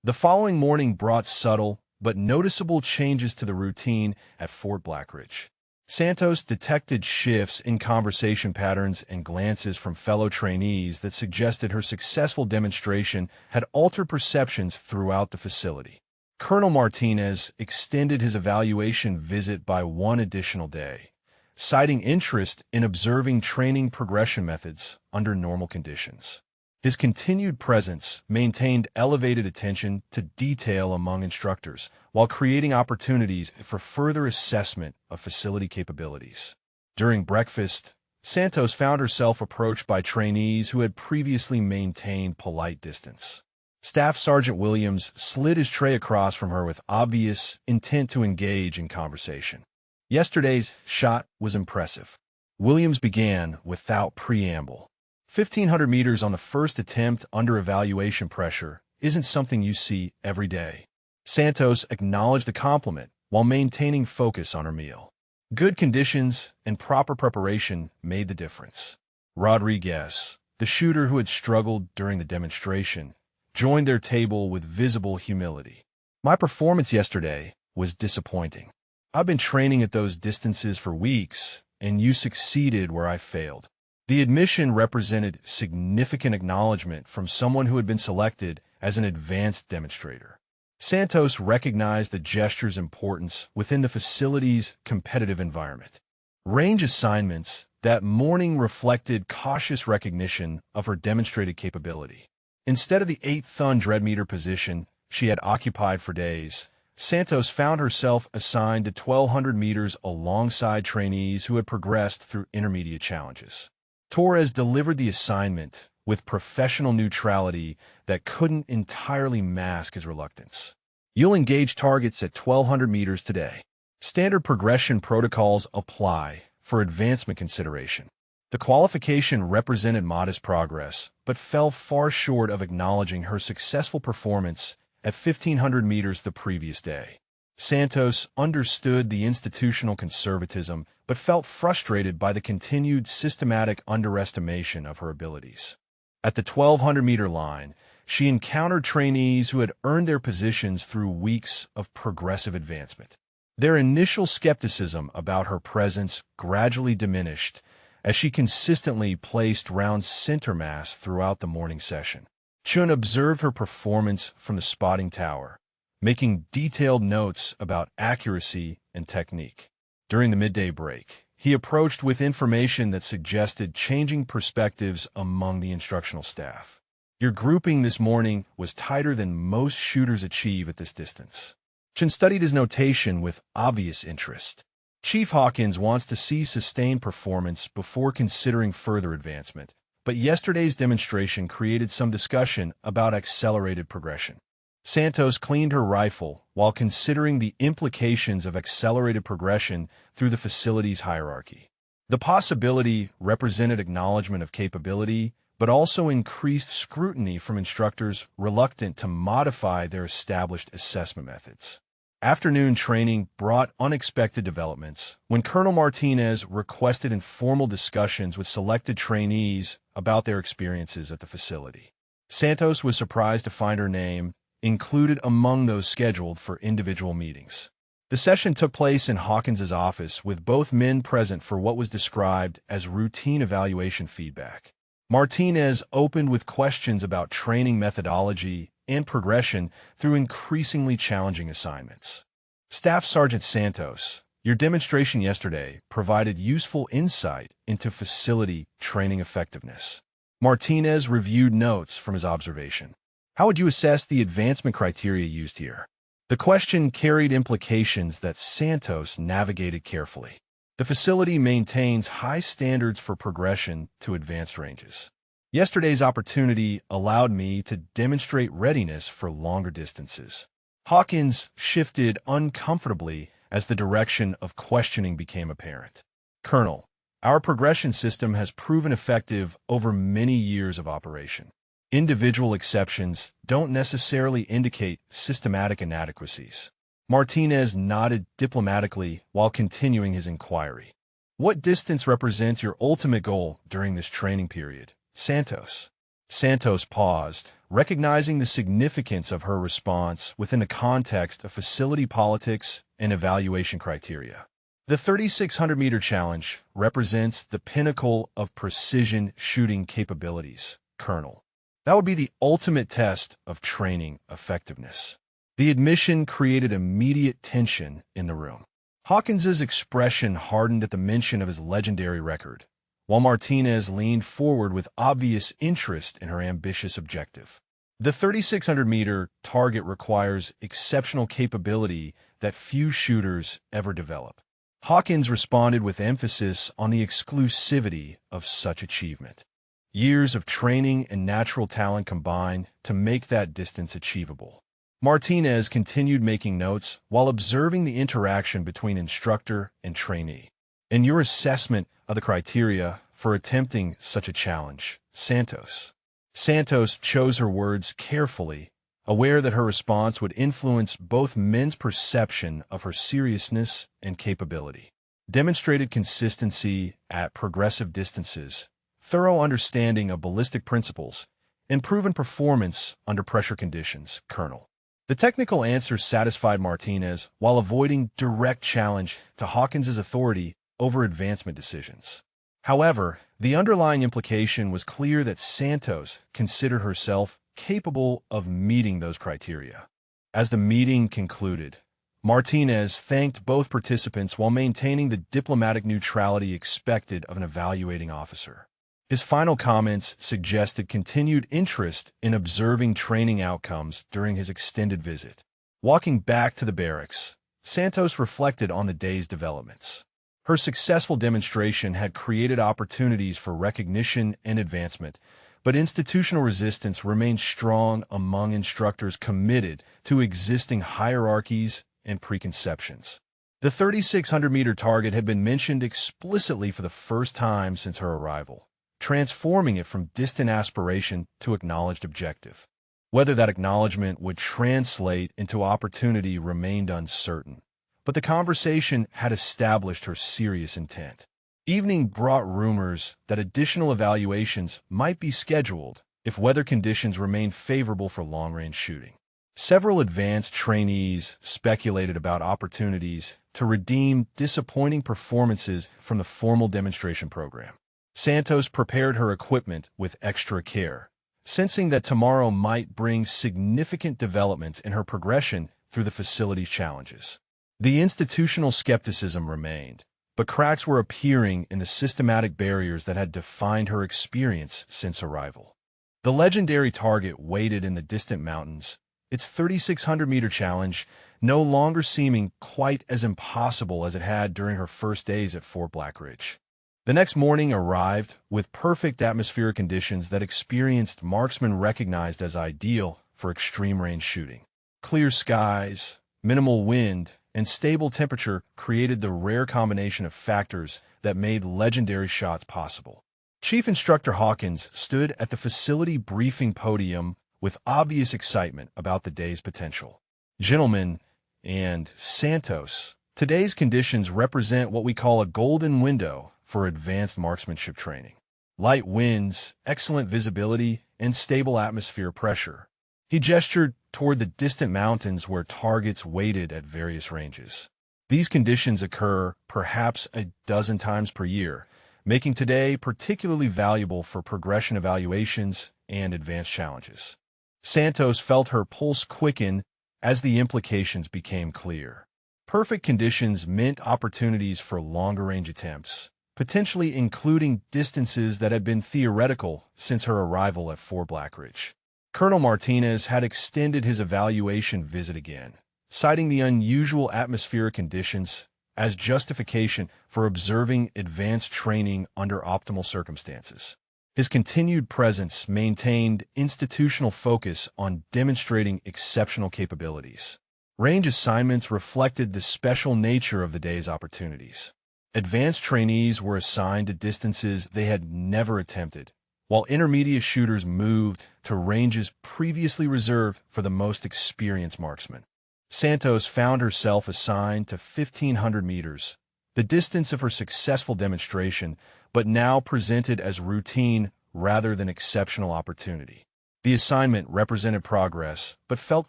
The following morning brought subtle but noticeable changes to the routine at Fort Blackridge. Santos detected shifts in conversation patterns and glances from fellow trainees that suggested her successful demonstration had altered perceptions throughout the facility. Colonel Martinez extended his evaluation visit by one additional day, citing interest in observing training progression methods under normal conditions. His continued presence maintained elevated attention to detail among instructors, while creating opportunities for further assessment of facility capabilities. During breakfast, Santos found herself approached by trainees who had previously maintained polite distance. Staff Sergeant Williams slid his tray across from her with obvious intent to engage in conversation. Yesterday's shot was impressive. Williams began without preamble. 1,500 meters on the first attempt under evaluation pressure isn't something you see every day. Santos acknowledged the compliment while maintaining focus on her meal. Good conditions and proper preparation made the difference. Rodriguez, the shooter who had struggled during the demonstration, joined their table with visible humility. My performance yesterday was disappointing. I've been training at those distances for weeks, and you succeeded where I failed. The admission represented significant acknowledgement from someone who had been selected as an advanced demonstrator. Santos recognized the gesture's importance within the facility's competitive environment. Range assignments that morning reflected cautious recognition of her demonstrated capability. Instead of the 800 meter position she had occupied for days, Santos found herself assigned to 1,200 meters alongside trainees who had progressed through intermediate challenges. Torres delivered the assignment with professional neutrality that couldn't entirely mask his reluctance. You'll engage targets at 1,200 meters today. Standard progression protocols apply for advancement consideration. The qualification represented modest progress, but fell far short of acknowledging her successful performance at 1,500 meters the previous day. Santos understood the institutional conservatism, but felt frustrated by the continued systematic underestimation of her abilities. At the 1,200-meter line, she encountered trainees who had earned their positions through weeks of progressive advancement. Their initial skepticism about her presence gradually diminished as she consistently placed round center mass throughout the morning session. Chun observed her performance from the spotting tower, making detailed notes about accuracy and technique. During the midday break, he approached with information that suggested changing perspectives among the instructional staff. Your grouping this morning was tighter than most shooters achieve at this distance. Chen studied his notation with obvious interest. Chief Hawkins wants to see sustained performance before considering further advancement, but yesterday's demonstration created some discussion about accelerated progression. Santos cleaned her rifle while considering the implications of accelerated progression through the facility's hierarchy. The possibility represented acknowledgement of capability, but also increased scrutiny from instructors reluctant to modify their established assessment methods. Afternoon training brought unexpected developments when Colonel Martinez requested informal discussions with selected trainees about their experiences at the facility. Santos was surprised to find her name included among those scheduled for individual meetings. The session took place in Hawkins's office with both men present for what was described as routine evaluation feedback. Martinez opened with questions about training methodology and progression through increasingly challenging assignments. Staff Sergeant Santos, your demonstration yesterday provided useful insight into facility training effectiveness. Martinez reviewed notes from his observation. How would you assess the advancement criteria used here? The question carried implications that Santos navigated carefully. The facility maintains high standards for progression to advanced ranges. Yesterday's opportunity allowed me to demonstrate readiness for longer distances. Hawkins shifted uncomfortably as the direction of questioning became apparent. Colonel, our progression system has proven effective over many years of operation. Individual exceptions don't necessarily indicate systematic inadequacies. Martinez nodded diplomatically while continuing his inquiry. What distance represents your ultimate goal during this training period? Santos. Santos paused, recognizing the significance of her response within the context of facility politics and evaluation criteria. The 3,600-meter challenge represents the pinnacle of precision shooting capabilities, Colonel. That would be the ultimate test of training effectiveness. The admission created immediate tension in the room. Hawkins's expression hardened at the mention of his legendary record, while Martinez leaned forward with obvious interest in her ambitious objective. The 3,600-meter target requires exceptional capability that few shooters ever develop. Hawkins responded with emphasis on the exclusivity of such achievement. Years of training and natural talent combined to make that distance achievable. Martinez continued making notes while observing the interaction between instructor and trainee. In your assessment of the criteria for attempting such a challenge, Santos. Santos chose her words carefully, aware that her response would influence both men's perception of her seriousness and capability. Demonstrated consistency at progressive distances, thorough understanding of ballistic principles, and proven performance under pressure conditions, Colonel. The technical answers satisfied Martinez while avoiding direct challenge to Hawkins's authority over advancement decisions. However, the underlying implication was clear that Santos considered herself capable of meeting those criteria. As the meeting concluded, Martinez thanked both participants while maintaining the diplomatic neutrality expected of an evaluating officer. His final comments suggested continued interest in observing training outcomes during his extended visit. Walking back to the barracks, Santos reflected on the day's developments. Her successful demonstration had created opportunities for recognition and advancement, but institutional resistance remained strong among instructors committed to existing hierarchies and preconceptions. The 3,600-meter target had been mentioned explicitly for the first time since her arrival, transforming it from distant aspiration to acknowledged objective. Whether that acknowledgement would translate into opportunity remained uncertain, but the conversation had established her serious intent. Evening brought rumors that additional evaluations might be scheduled if weather conditions remained favorable for long-range shooting. Several advanced trainees speculated about opportunities to redeem disappointing performances from the formal demonstration program. Santos prepared her equipment with extra care, sensing that tomorrow might bring significant developments in her progression through the facility's challenges. The institutional skepticism remained, but cracks were appearing in the systematic barriers that had defined her experience since arrival. The legendary target waited in the distant mountains, its 3,600-meter challenge no longer seeming quite as impossible as it had during her first days at Fort Blackridge. The next morning arrived with perfect atmospheric conditions that experienced marksmen recognized as ideal for extreme-range shooting. Clear skies, minimal wind, and stable temperature created the rare combination of factors that made legendary shots possible. Chief Instructor Hawkins stood at the facility briefing podium with obvious excitement about the day's potential. Gentlemen, and Santos, today's conditions represent what we call a golden window for advanced marksmanship training. Light winds, excellent visibility, and stable atmosphere pressure. He gestured toward the distant mountains where targets waited at various ranges. These conditions occur perhaps a dozen times per year, making today particularly valuable for progression evaluations and advanced challenges. Santos felt her pulse quicken as the implications became clear. Perfect conditions meant opportunities for longer-range attempts, potentially including distances that had been theoretical since her arrival at Fort Blackridge. Colonel Martinez had extended his evaluation visit again, citing the unusual atmospheric conditions as justification for observing advanced training under optimal circumstances. His continued presence maintained institutional focus on demonstrating exceptional capabilities. Range assignments reflected the special nature of the day's opportunities. Advanced trainees were assigned to distances they had never attempted, while intermediate shooters moved to ranges previously reserved for the most experienced marksmen. Santos found herself assigned to 1,500 meters, the distance of her successful demonstration, but now presented as routine rather than exceptional opportunity. The assignment represented progress, but felt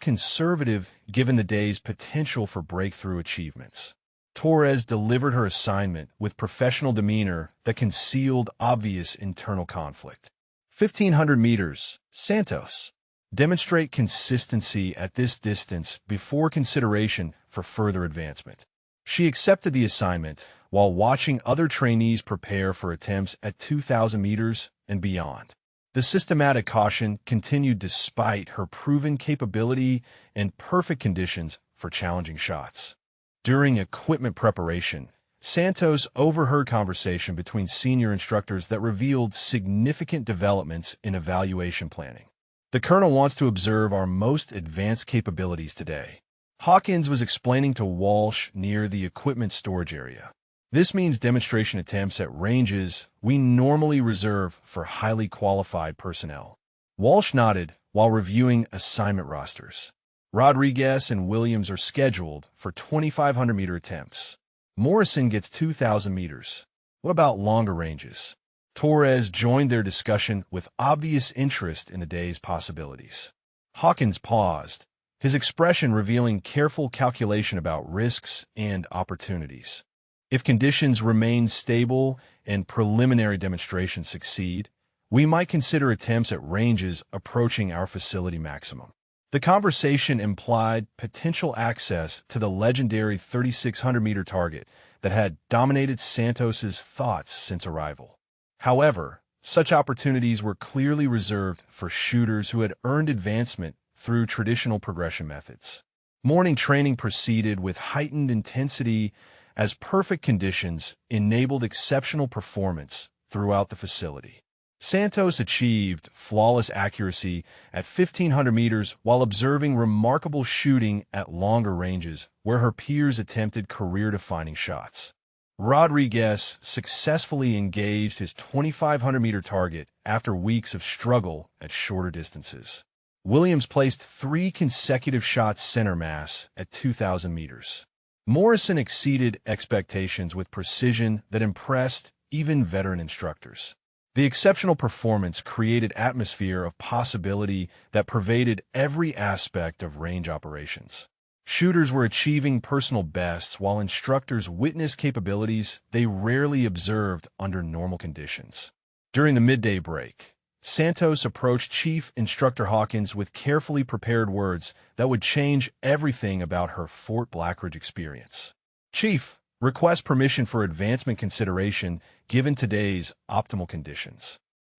conservative given the day's potential for breakthrough achievements. Torres delivered her assignment with professional demeanor that concealed obvious internal conflict. 1,500 meters, Santos. Demonstrate consistency at this distance before consideration for further advancement. She accepted the assignment while watching other trainees prepare for attempts at 2,000 meters and beyond. The systematic caution continued despite her proven capability and perfect conditions for challenging shots. During equipment preparation, Santos overheard conversation between senior instructors that revealed significant developments in evaluation planning. The colonel wants to observe our most advanced capabilities today. Hawkins was explaining to Walsh near the equipment storage area. This means demonstration attempts at ranges we normally reserve for highly qualified personnel. Walsh nodded while reviewing assignment rosters. Rodriguez and Williams are scheduled for 2,500-meter attempts. Morrison gets 2,000 meters. What about longer ranges? Torres joined their discussion with obvious interest in the day's possibilities. Hawkins paused, his expression revealing careful calculation about risks and opportunities. If conditions remain stable and preliminary demonstrations succeed, we might consider attempts at ranges approaching our facility maximum. The conversation implied potential access to the legendary 3,600-meter target that had dominated Santos's thoughts since arrival. However, such opportunities were clearly reserved for shooters who had earned advancement through traditional progression methods. Morning training proceeded with heightened intensity as perfect conditions enabled exceptional performance throughout the facility. Santos achieved flawless accuracy at 1,500 meters while observing remarkable shooting at longer ranges where her peers attempted career-defining shots. Rodriguez successfully engaged his 2,500-meter target after weeks of struggle at shorter distances. Williams placed 3 consecutive shots center mass at 2,000 meters. Morrison exceeded expectations with precision that impressed even veteran instructors. The exceptional performance created an atmosphere of possibility that pervaded every aspect of range operations. Shooters were achieving personal bests while instructors witnessed capabilities they rarely observed under normal conditions. During the midday break, Santos approached Chief Instructor Hawkins with carefully prepared words that would change everything about her Fort Blackridge experience. Chief, request permission for advancement consideration given today's optimal conditions.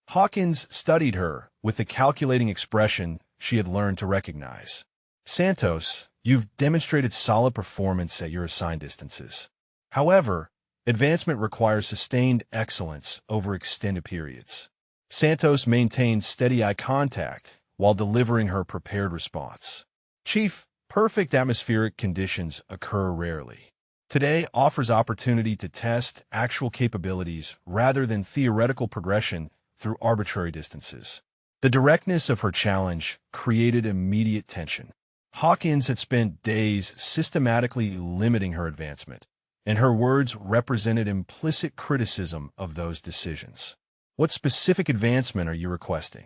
Hawkins studied her with the calculating expression she had learned to recognize. Santos, you've demonstrated solid performance at your assigned distances. However, advancement requires sustained excellence over extended periods. Santos maintained steady eye contact while delivering her prepared response. Chief, perfect atmospheric conditions occur rarely. Today offers opportunity to test actual capabilities rather than theoretical progression through arbitrary distances. The directness of her challenge created immediate tension. Hawkins had spent days systematically limiting her advancement, and her words represented implicit criticism of those decisions. What specific advancement are you requesting?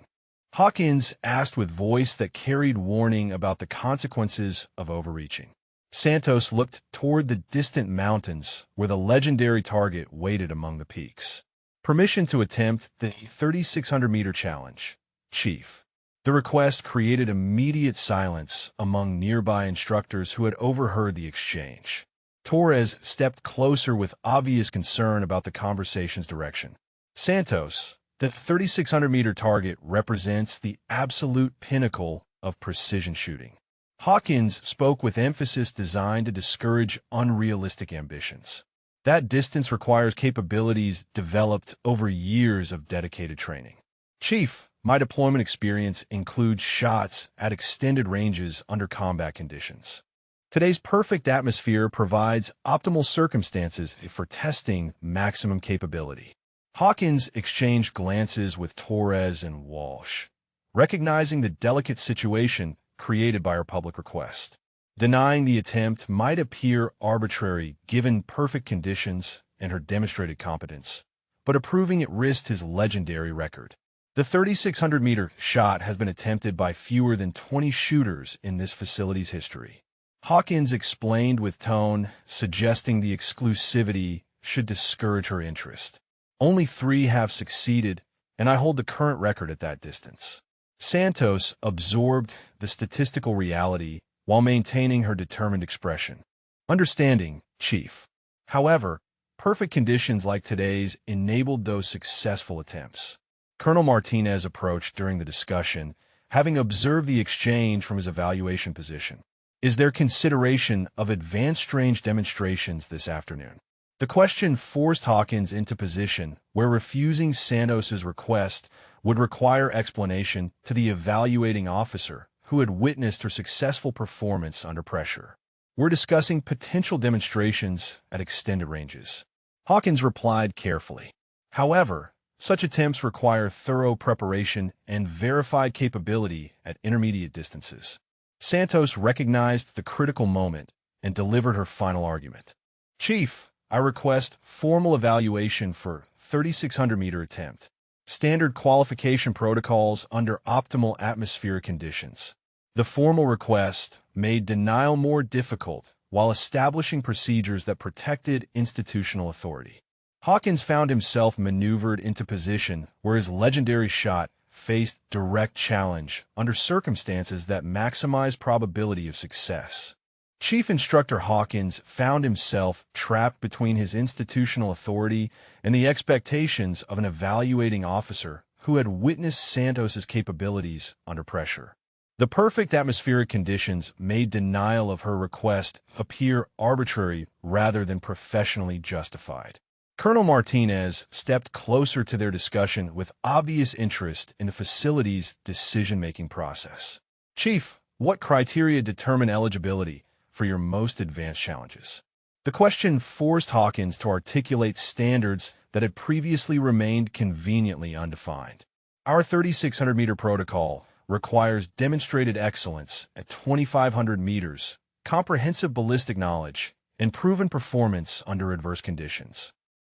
Hawkins asked with voice that carried warning about the consequences of overreaching. Santos looked toward the distant mountains where the legendary target waited among the peaks. Permission to attempt the 3,600-meter challenge, Chief. The request created immediate silence among nearby instructors who had overheard the exchange. Torres stepped closer with obvious concern about the conversation's direction. Santos, the 3,600-meter target represents the absolute pinnacle of precision shooting. Hawkins spoke with emphasis designed to discourage unrealistic ambitions. That distance requires capabilities developed over years of dedicated training. Chief, my deployment experience includes shots at extended ranges under combat conditions. Today's perfect atmosphere provides optimal circumstances for testing maximum capability. Hawkins exchanged glances with Torres and Walsh, recognizing the delicate situation created by her public request. Denying the attempt might appear arbitrary given perfect conditions and her demonstrated competence, but approving it risked his legendary record. The 3,600-meter shot has been attempted by fewer than 20 shooters in this facility's history. Hawkins explained with tone, suggesting the exclusivity should discourage her interest. Only 3 have succeeded, and I hold the current record at that distance. Santos absorbed the statistical reality while maintaining her determined expression. Understanding, Chief. However, perfect conditions like today's enabled those successful attempts. Colonel Martinez approached during the discussion, having observed the exchange from his evaluation position. Is there consideration of advanced range demonstrations this afternoon? The question forced Hawkins into position where refusing Santos's request would require explanation to the evaluating officer who had witnessed her successful performance under pressure. We're discussing potential demonstrations at extended ranges. Hawkins replied carefully. However, such attempts require thorough preparation and verified capability at intermediate distances. Santos recognized the critical moment and delivered her final argument. Chief, I request formal evaluation for 3,600-meter attempt. Standard qualification protocols under optimal atmospheric conditions. The formal request made denial more difficult while establishing procedures that protected institutional authority. Hawkins found himself maneuvered into position where his legendary shot faced direct challenge under circumstances that maximized probability of success. Chief Instructor Hawkins found himself trapped between his institutional authority and the expectations of an evaluating officer who had witnessed Santos's capabilities under pressure. The perfect atmospheric conditions made denial of her request appear arbitrary rather than professionally justified. Colonel Martinez stepped closer to their discussion with obvious interest in the facility's decision-making process. Chief, what criteria determine eligibility for your most advanced challenges? The question forced Hawkins to articulate standards that had previously remained conveniently undefined. Our 3,600-meter protocol requires demonstrated excellence at 2,500 meters, comprehensive ballistic knowledge, and proven performance under adverse conditions.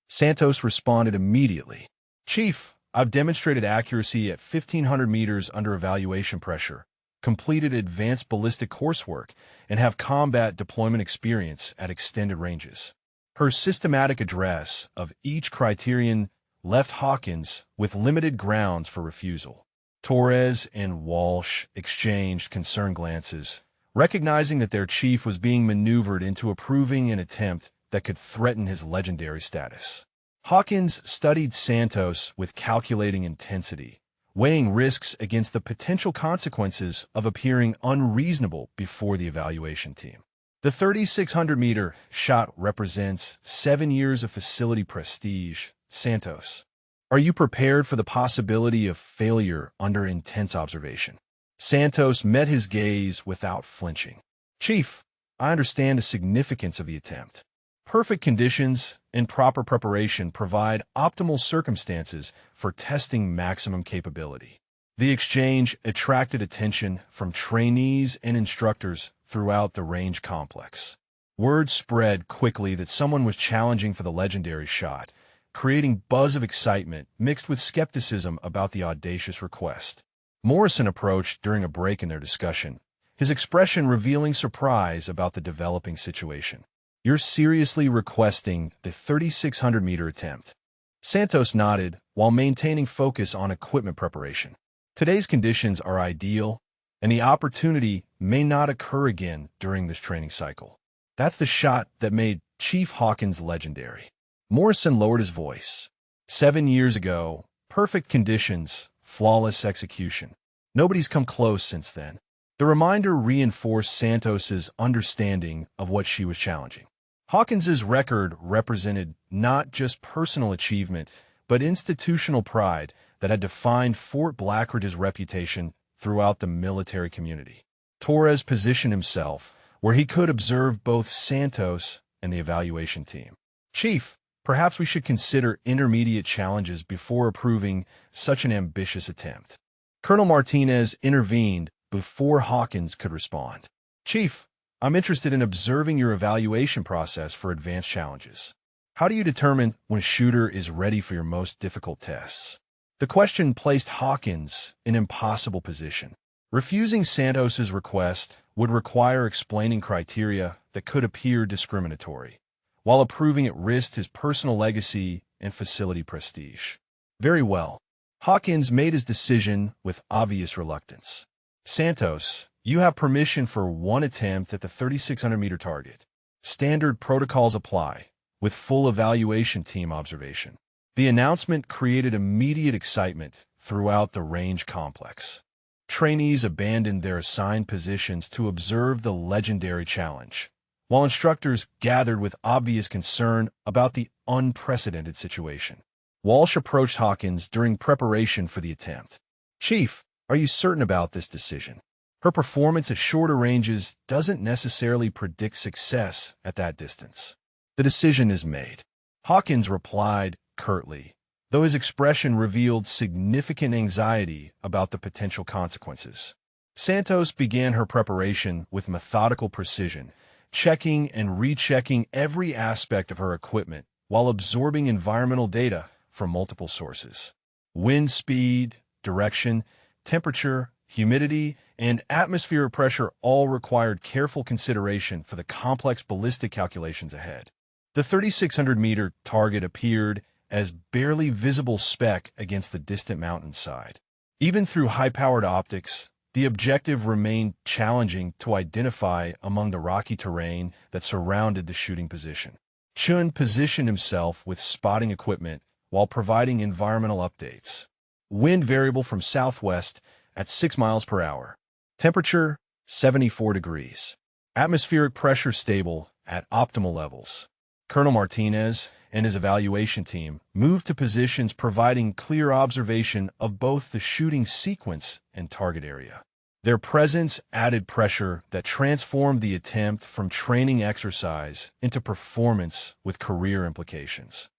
Santos responded immediately. Chief, I've demonstrated accuracy at 1,500 meters under evaluation pressure, completed advanced ballistic coursework, and have combat deployment experience at extended ranges. Her systematic address of each criterion left Hawkins with limited grounds for refusal. Torres and Walsh exchanged concerned glances, recognizing that their chief was being maneuvered into approving an attempt that could threaten his legendary status. Hawkins studied Santos with calculating intensity, weighing risks against the potential consequences of appearing unreasonable before the evaluation team. The 3,600-meter shot represents 7 years of facility prestige. Santos, are you prepared for the possibility of failure under intense observation? Santos met his gaze without flinching. Chief, I understand the significance of the attempt. Perfect conditions and proper preparation provide optimal circumstances for testing maximum capability. The exchange attracted attention from trainees and instructors throughout the range complex. Word spread quickly that someone was challenging for the legendary shot, creating buzz of excitement mixed with skepticism about the audacious request. Morrison approached during a break in their discussion, his expression revealing surprise about the developing situation. You're seriously requesting the 3,600-meter attempt? Santos nodded while maintaining focus on equipment preparation. Today's conditions are ideal, and the opportunity may not occur again during this training cycle. That's the shot that made Chief Hawkins legendary. Morrison lowered his voice. 7 years ago, perfect conditions, flawless execution. Nobody's come close since then. The reminder reinforced Santos's understanding of what she was challenging. Hawkins's record represented not just personal achievement, but institutional pride that had defined Fort Blackridge's reputation throughout the military community. Torres positioned himself where he could observe both Santos and the evaluation team. Chief, perhaps we should consider intermediate challenges before approving such an ambitious attempt. Colonel Martinez intervened before Hawkins could respond. Chief, I'm interested in observing your evaluation process for advanced challenges. How do you determine when a shooter is ready for your most difficult tests? The question placed Hawkins in an impossible position. Refusing Santos's request would require explaining criteria that could appear discriminatory, while approving it risked his personal legacy and facility prestige. Very well. Hawkins made his decision with obvious reluctance. Santos, you have permission for one attempt at the 3,600-meter target. Standard protocols apply, with full evaluation team observation. The announcement created immediate excitement throughout the range complex. Trainees abandoned their assigned positions to observe the legendary challenge, while instructors gathered with obvious concern about the unprecedented situation. Walsh approached Hawkins during preparation for the attempt. Chief, are you certain about this decision? Her performance at shorter ranges doesn't necessarily predict success at that distance. The decision is made. Hawkins replied curtly, though his expression revealed significant anxiety about the potential consequences. Santos began her preparation with methodical precision, checking and rechecking every aspect of her equipment while absorbing environmental data from multiple sources. Wind speed, direction, temperature, humidity, and atmospheric pressure all required careful consideration for the complex ballistic calculations ahead. The 3,600-meter target appeared as barely visible speck against the distant mountainside. Even through high-powered optics, the objective remained challenging to identify among the rocky terrain that surrounded the shooting position. Chun positioned himself with spotting equipment while providing environmental updates. Wind variable from southwest at 6 miles per hour. Temperature, 74 degrees. Atmospheric pressure stable at optimal levels. Colonel Martinez and his evaluation team moved to positions providing clear observation of both the shooting sequence and target area. Their presence added pressure that transformed the attempt from training exercise into performance with career implications.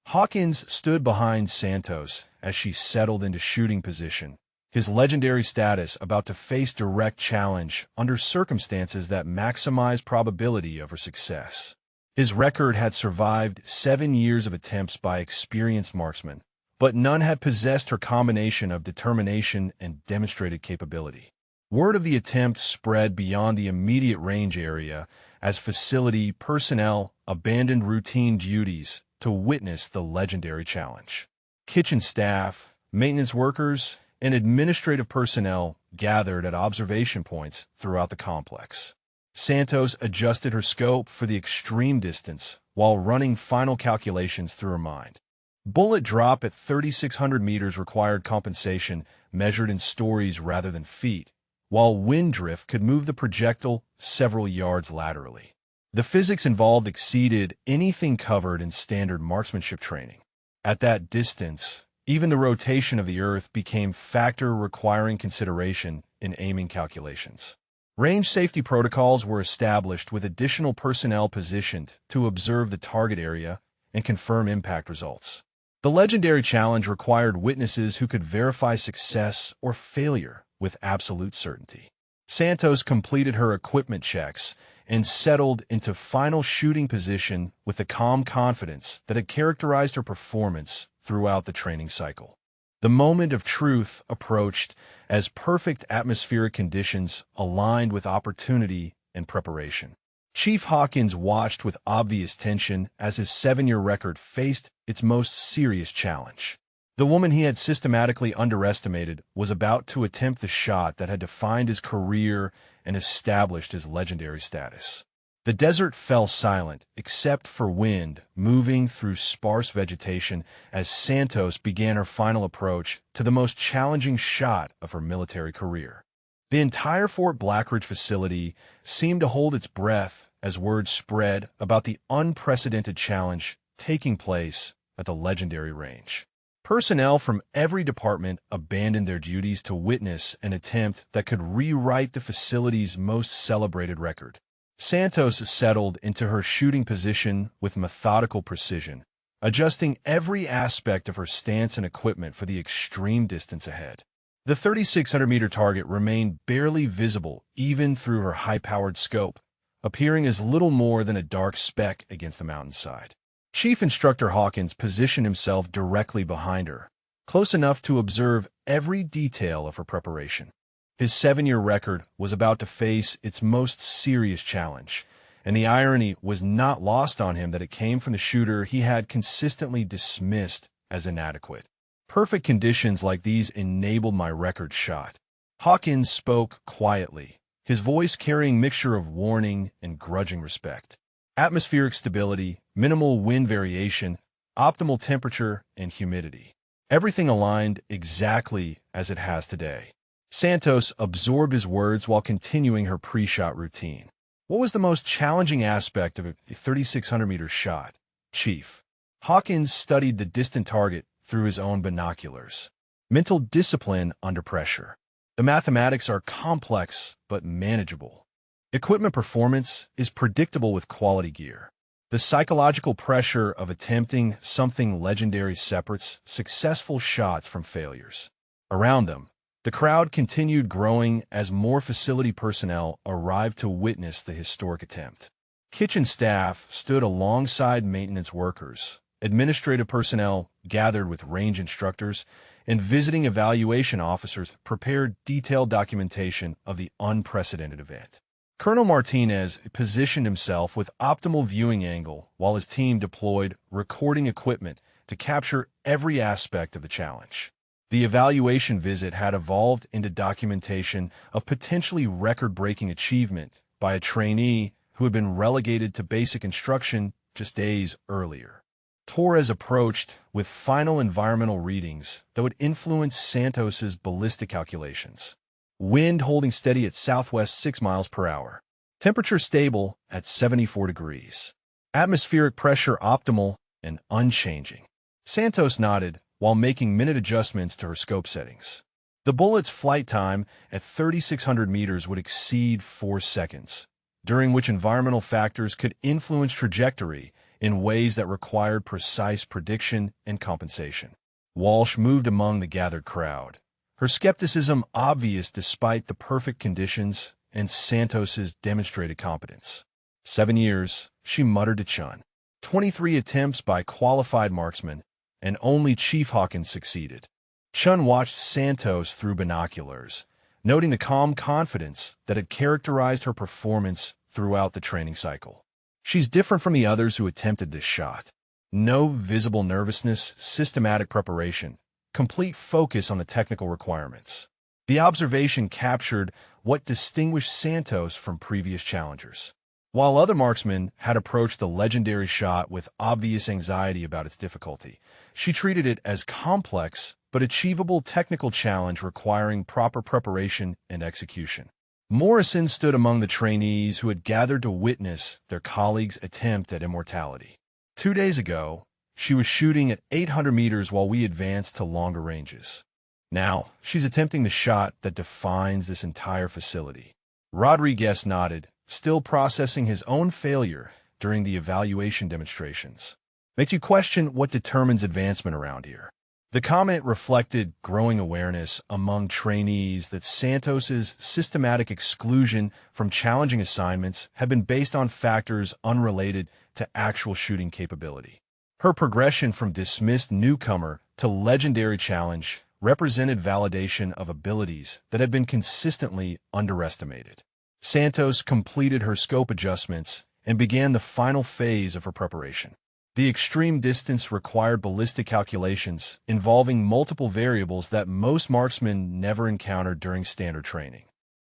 Hawkins stood behind Santos as she settled into shooting position, his legendary status about to face direct challenge under circumstances that maximize probability of her success. His record had survived 7 years of attempts by experienced marksmen, but none had possessed her combination of determination and demonstrated capability. Word of the attempt spread beyond the immediate range area as facility personnel abandoned routine duties to witness the legendary challenge. Kitchen staff, maintenance workers, and administrative personnel gathered at observation points throughout the complex. Santos adjusted her scope for the extreme distance while running final calculations through her mind. Bullet drop at 3,600 meters required compensation measured in stories rather than feet, while wind drift could move the projectile several yards laterally. The physics involved exceeded anything covered in standard marksmanship training. At that distance, even the rotation of the Earth became factor requiring consideration in aiming calculations. Range safety protocols were established with additional personnel positioned to observe the target area and confirm impact results. The legendary challenge required witnesses who could verify success or failure with absolute certainty. Santos completed her equipment checks and settled into final shooting position with the calm confidence that had characterized her performance throughout the training cycle. The moment of truth approached as perfect atmospheric conditions aligned with opportunity and preparation. Chief Hawkins watched with obvious tension as his 7-year record faced its most serious challenge. The woman he had systematically underestimated was about to attempt the shot that had defined his career and established his legendary status. The desert fell silent, except for wind moving through sparse vegetation as Santos began her final approach to the most challenging shot of her military career. The entire Fort Blackridge facility seemed to hold its breath as word spread about the unprecedented challenge taking place at the legendary range. Personnel from every department abandoned their duties to witness an attempt that could rewrite the facility's most celebrated record. Santos settled into her shooting position with methodical precision, adjusting every aspect of her stance and equipment for the extreme distance ahead. The 3,600-meter target remained barely visible even through her high-powered scope, appearing as little more than a dark speck against the mountainside. Chief Instructor Hawkins positioned himself directly behind her, close enough to observe every detail of her preparation. His 7-year record was about to face its most serious challenge, and the irony was not lost on him that it came from the shooter he had consistently dismissed as inadequate. Perfect conditions like these enabled my record shot. Hawkins spoke quietly, his voice carrying a mixture of warning and grudging respect. Atmospheric stability, minimal wind variation, optimal temperature, and humidity. Everything aligned exactly as it has today. Santos absorbed his words while continuing her pre-shot routine. What was the most challenging aspect of a 3,600-meter shot, Chief? Hawkins studied the distant target through his own binoculars. Mental discipline under pressure. The mathematics are complex but manageable. Equipment performance is predictable with quality gear. The psychological pressure of attempting something legendary separates successful shots from failures. Around them, the crowd continued growing as more facility personnel arrived to witness the historic attempt. Kitchen staff stood alongside maintenance workers, administrative personnel gathered with range instructors, and visiting evaluation officers prepared detailed documentation of the unprecedented event. Colonel Martinez positioned himself with optimal viewing angle while his team deployed recording equipment to capture every aspect of the challenge. The evaluation visit had evolved into documentation of potentially record-breaking achievement by a trainee who had been relegated to basic instruction just days earlier. Torres approached with final environmental readings that would influence Santos's ballistic calculations. Wind holding steady at southwest 6 miles per hour. Temperature stable at 74 degrees. Atmospheric pressure optimal and unchanging. Santos nodded while making minute adjustments to her scope settings. The bullet's flight time at 3,600 meters would exceed 4 seconds, during which environmental factors could influence trajectory in ways that required precise prediction and compensation. Walsh moved among the gathered crowd, her skepticism obvious despite the perfect conditions and Santos's demonstrated competence. 7 years, she muttered to Chun. 23 attempts by qualified marksmen, and only Chief Hawkins succeeded. Chun watched Santos through binoculars, noting the calm confidence that had characterized her performance throughout the training cycle. She's different from the others who attempted this shot. No visible nervousness, systematic preparation, complete focus on the technical requirements. The observation captured what distinguished Santos from previous challengers. While other marksmen had approached the legendary shot with obvious anxiety about its difficulty, she treated it as complex but achievable technical challenge requiring proper preparation and execution. Morrison stood among the trainees who had gathered to witness their colleagues' attempt at immortality. 2 days ago, she was shooting at 800 meters while we advanced to longer ranges. Now, she's attempting the shot that defines this entire facility. Rodriguez nodded, still processing his own failure during the evaluation demonstrations. Makes you question what determines advancement around here. The comment reflected growing awareness among trainees that Santos's systematic exclusion from challenging assignments had been based on factors unrelated to actual shooting capability. Her progression from dismissed newcomer to legendary challenge represented validation of abilities that had been consistently underestimated. Santos completed her scope adjustments and began the final phase of her preparation. The extreme distance required ballistic calculations involving multiple variables that most marksmen never encountered during standard training.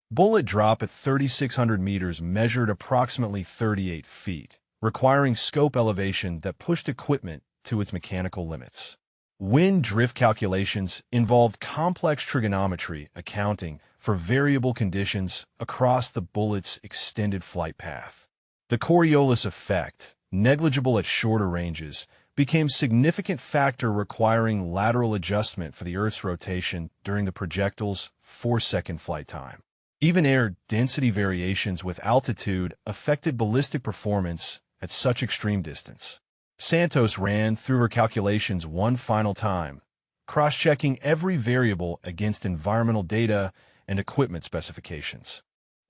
Bullet drop at 3,600 meters measured approximately 38 feet, requiring scope elevation that pushed equipment to its mechanical limits. Wind drift calculations involved complex trigonometry accounting for variable conditions across the bullet's extended flight path. The Coriolis effect, negligible at shorter ranges, became a significant factor requiring lateral adjustment for the Earth's rotation during the projectile's 4-second flight time. Even air density variations with altitude affected ballistic performance at such extreme distance. Santos ran through her calculations one final time, cross-checking every variable against environmental data and equipment specifications.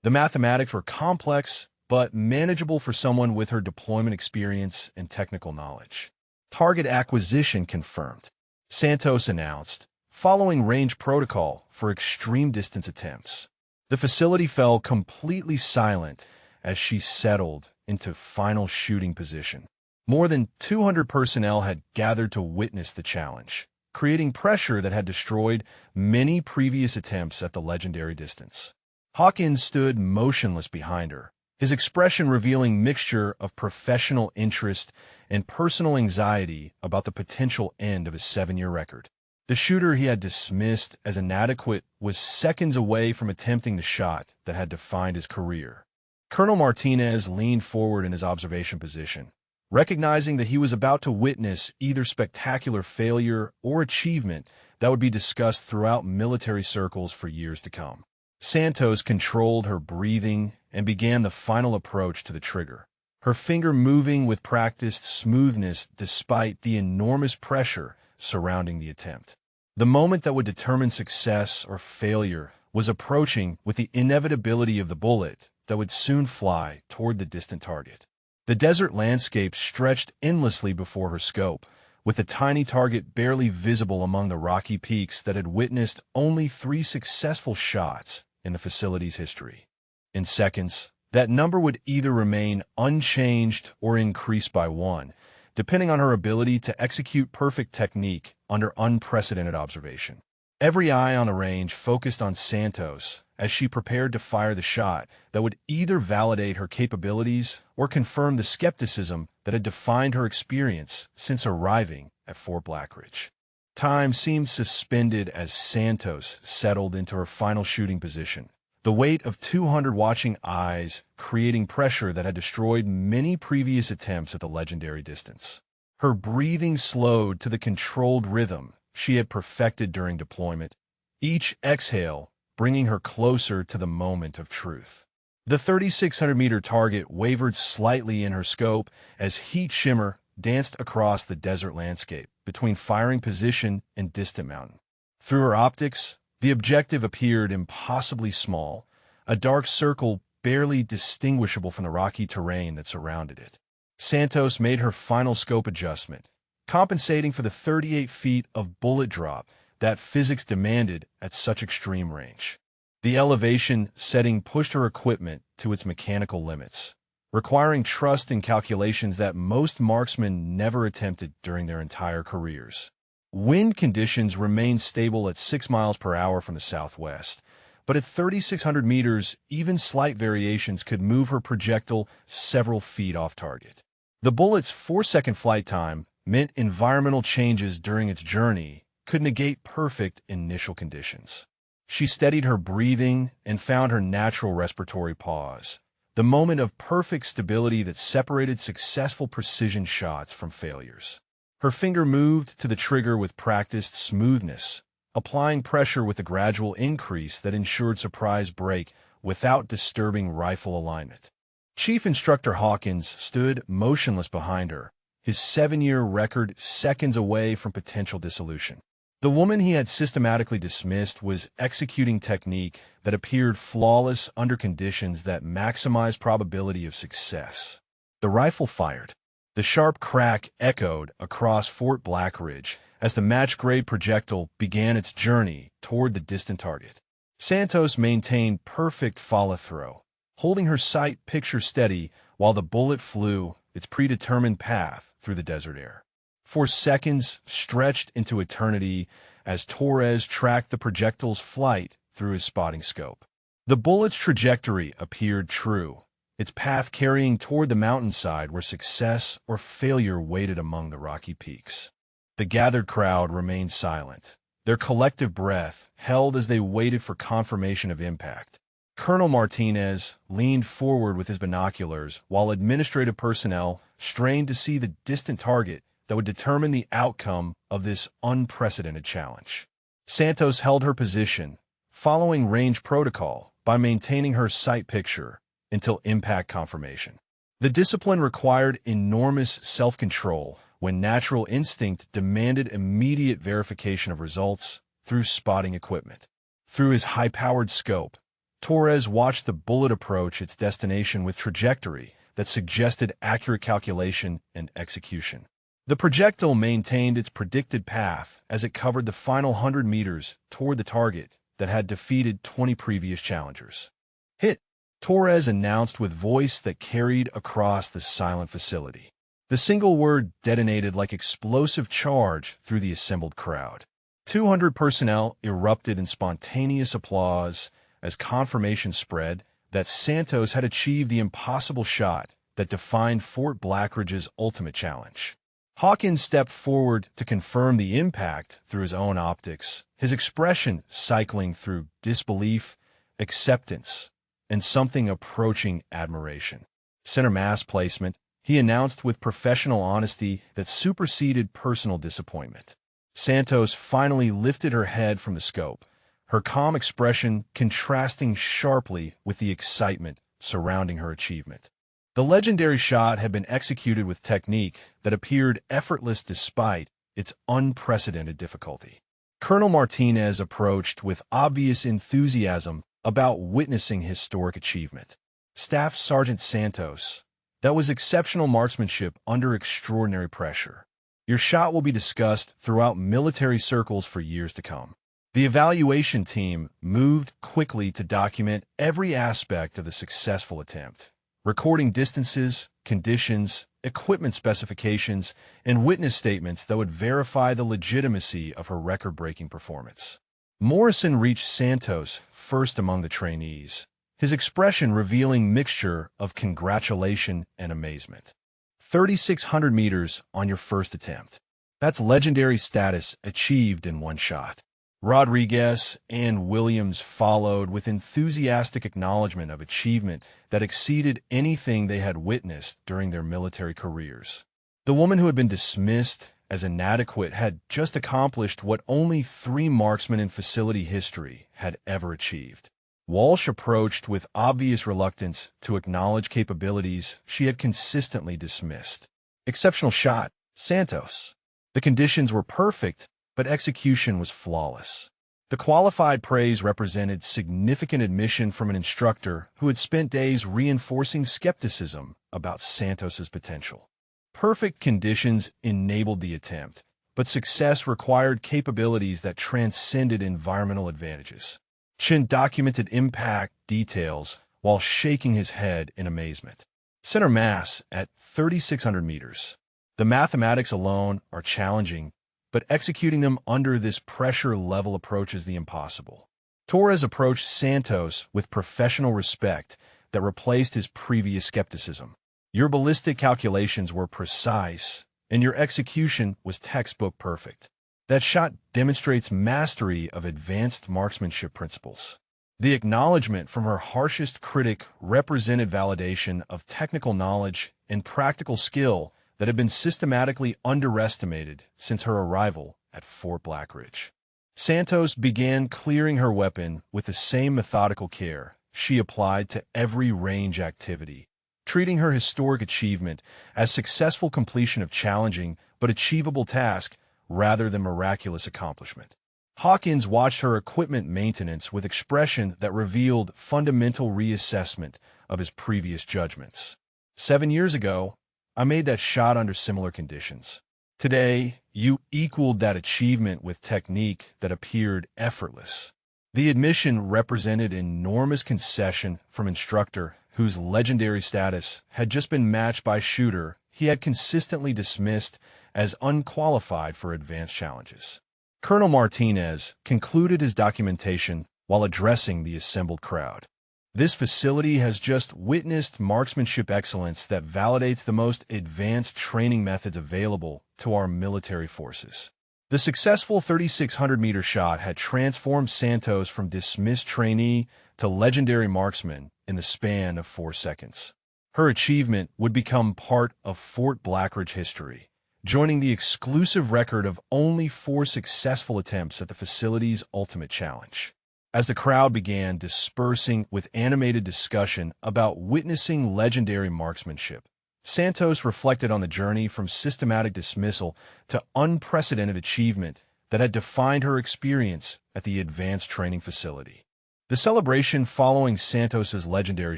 The mathematics were complex, but manageable for someone with her deployment experience and technical knowledge. Target acquisition confirmed, Santos announced, following range protocol for extreme distance attempts. The facility fell completely silent as she settled into final shooting position. More than 200 personnel had gathered to witness the challenge, creating pressure that had destroyed many previous attempts at the legendary distance. Hawkins stood motionless behind her, his expression revealing mixture of professional interest and personal anxiety about the potential end of his 7-year record. The shooter he had dismissed as inadequate was seconds away from attempting the shot that had defined his career. Colonel Martinez leaned forward in his observation position, recognizing that he was about to witness either spectacular failure or achievement that would be discussed throughout military circles for years to come. Santos controlled her breathing and began the final approach to the trigger, her finger moving with practiced smoothness despite the enormous pressure surrounding the attempt. The moment that would determine success or failure was approaching with the inevitability of the bullet that would soon fly toward the distant target. The desert landscape stretched endlessly before her scope, with the tiny target barely visible among the rocky peaks that had witnessed only 3 successful shots in the facility's history. In seconds, that number would either remain unchanged or increase by 1, depending on her ability to execute perfect technique under unprecedented observation. Every eye on the range focused on Santos as she prepared to fire the shot that would either validate her capabilities or confirm the skepticism that had defined her experience since arriving at Fort Blackridge. Time seemed suspended as Santos settled into her final shooting position, the weight of 200 watching eyes creating pressure that had destroyed many previous attempts at the legendary distance. Her breathing slowed to the controlled rhythm she had perfected during deployment, each exhale bringing her closer to the moment of truth. The 3,600-meter target wavered slightly in her scope as heat shimmer danced across the desert landscape between firing position and distant mountain. Through her optics, the objective appeared impossibly small, a dark circle barely distinguishable from the rocky terrain that surrounded it. Santos made her final scope adjustment, compensating for the 38 feet of bullet drop that physics demanded at such extreme range. The elevation setting pushed her equipment to its mechanical limits, requiring trust and calculations that most marksmen never attempted during their entire careers. Wind conditions remained stable at 6 miles per hour from the southwest, but at 3,600 meters, even slight variations could move her projectile several feet off target. The bullet's 4-second flight time meant environmental changes during its journey could negate perfect initial conditions. She steadied her breathing and found her natural respiratory pause, the moment of perfect stability that separated successful precision shots from failures. Her finger moved to the trigger with practiced smoothness, applying pressure with a gradual increase that ensured surprise break without disturbing rifle alignment. Chief Instructor Hawkins stood motionless behind her, his 7-year record seconds away from potential dissolution. The woman he had systematically dismissed was executing technique that appeared flawless under conditions that maximized probability of success. The rifle fired. The sharp crack echoed across Fort Blackridge as the match-grade projectile began its journey toward the distant target. Santos maintained perfect follow-through, holding her sight picture steady while the bullet flew its predetermined path through the desert air. 4 seconds stretched into eternity as Torres tracked the projectile's flight through his spotting scope. The bullet's trajectory appeared true, its path carrying toward the mountainside where success or failure waited among the rocky peaks. The gathered crowd remained silent, their collective breath held as they waited for confirmation of impact. Colonel Martinez leaned forward with his binoculars while administrative personnel strained to see the distant target that would determine the outcome of this unprecedented challenge. Santos held her position, following range protocol by maintaining her sight picture until impact confirmation. The discipline required enormous self-control when natural instinct demanded immediate verification of results through spotting equipment. Through his high-powered scope, Torres watched the bullet approach its destination with trajectory that suggested accurate calculation and execution. The projectile maintained its predicted path as it covered the final 100 meters toward the target that had defeated 20 previous challengers. Hit, Torres announced with voice that carried across the silent facility. The single word detonated like explosive charge through the assembled crowd. 200 personnel erupted in spontaneous applause as confirmation spread that Santos had achieved the impossible shot that defined Fort Blackridge's ultimate challenge. Hawkins stepped forward to confirm the impact through his own optics, his expression cycling through disbelief, acceptance, and something approaching admiration. Center mass placement, he announced with professional honesty that superseded personal disappointment. Santos finally lifted her head from the scope, her calm expression contrasting sharply with the excitement surrounding her achievement. The legendary shot had been executed with technique that appeared effortless despite its unprecedented difficulty. Colonel Martinez approached with obvious enthusiasm about witnessing historic achievement. Staff Sergeant Santos, that was exceptional marksmanship under extraordinary pressure. Your shot will be discussed throughout military circles for years to come. The evaluation team moved quickly to document every aspect of the successful attempt, recording distances, conditions, equipment specifications, and witness statements that would verify the legitimacy of her record-breaking performance. Morrison reached Santos first among the trainees, his expression revealing mixture of congratulation and amazement. 3,600 meters on your first attempt. That's legendary status achieved in one shot. Rodriguez and Williams followed with enthusiastic acknowledgement of achievement that exceeded anything they had witnessed during their military careers. The woman who had been dismissed as inadequate had just accomplished what only 3 marksmen in facility history had ever achieved. Walsh approached with obvious reluctance to acknowledge capabilities she had consistently dismissed. Exceptional shot, Santos. The conditions were perfect, but execution was flawless. The qualified praise represented significant admission from an instructor who had spent days reinforcing skepticism about Santos's potential. Perfect conditions enabled the attempt, but success required capabilities that transcended environmental advantages. Chin documented impact details while shaking his head in amazement. center mass at 3,600 meters. The mathematics alone are challenging, but executing them under this pressure level approaches the impossible. Torres approached Santos with professional respect that replaced his previous skepticism. Your ballistic calculations were precise, and your execution was textbook perfect. That shot demonstrates mastery of advanced marksmanship principles. The acknowledgement from her harshest critic represented validation of technical knowledge and practical skill that had been systematically underestimated since her arrival at Fort Blackridge. Santos began clearing her weapon with the same methodical care she applied to every range activity, treating her historic achievement as successful completion of challenging but achievable task rather than miraculous accomplishment. Hawkins watched her equipment maintenance with expression that revealed fundamental reassessment of his previous judgments. 7 years ago, I made that shot under similar conditions. Today, you equaled that achievement with technique that appeared effortless. The admission represented an enormous concession from Instructor, whose legendary status had just been matched by shooter he had consistently dismissed as unqualified for advanced challenges. Colonel Martinez concluded his documentation while addressing the assembled crowd. This facility has just witnessed marksmanship excellence that validates the most advanced training methods available to our military forces. The successful 3,600-meter shot had transformed Santos from dismissed trainee to legendary marksman in the span of 4 seconds. Her achievement would become part of Fort Blackridge history, joining the exclusive record of only 4 successful attempts at the facility's ultimate challenge. As the crowd began dispersing with animated discussion about witnessing legendary marksmanship, Santos reflected on the journey from systematic dismissal to unprecedented achievement that had defined her experience at the advanced training facility. The celebration following Santos's legendary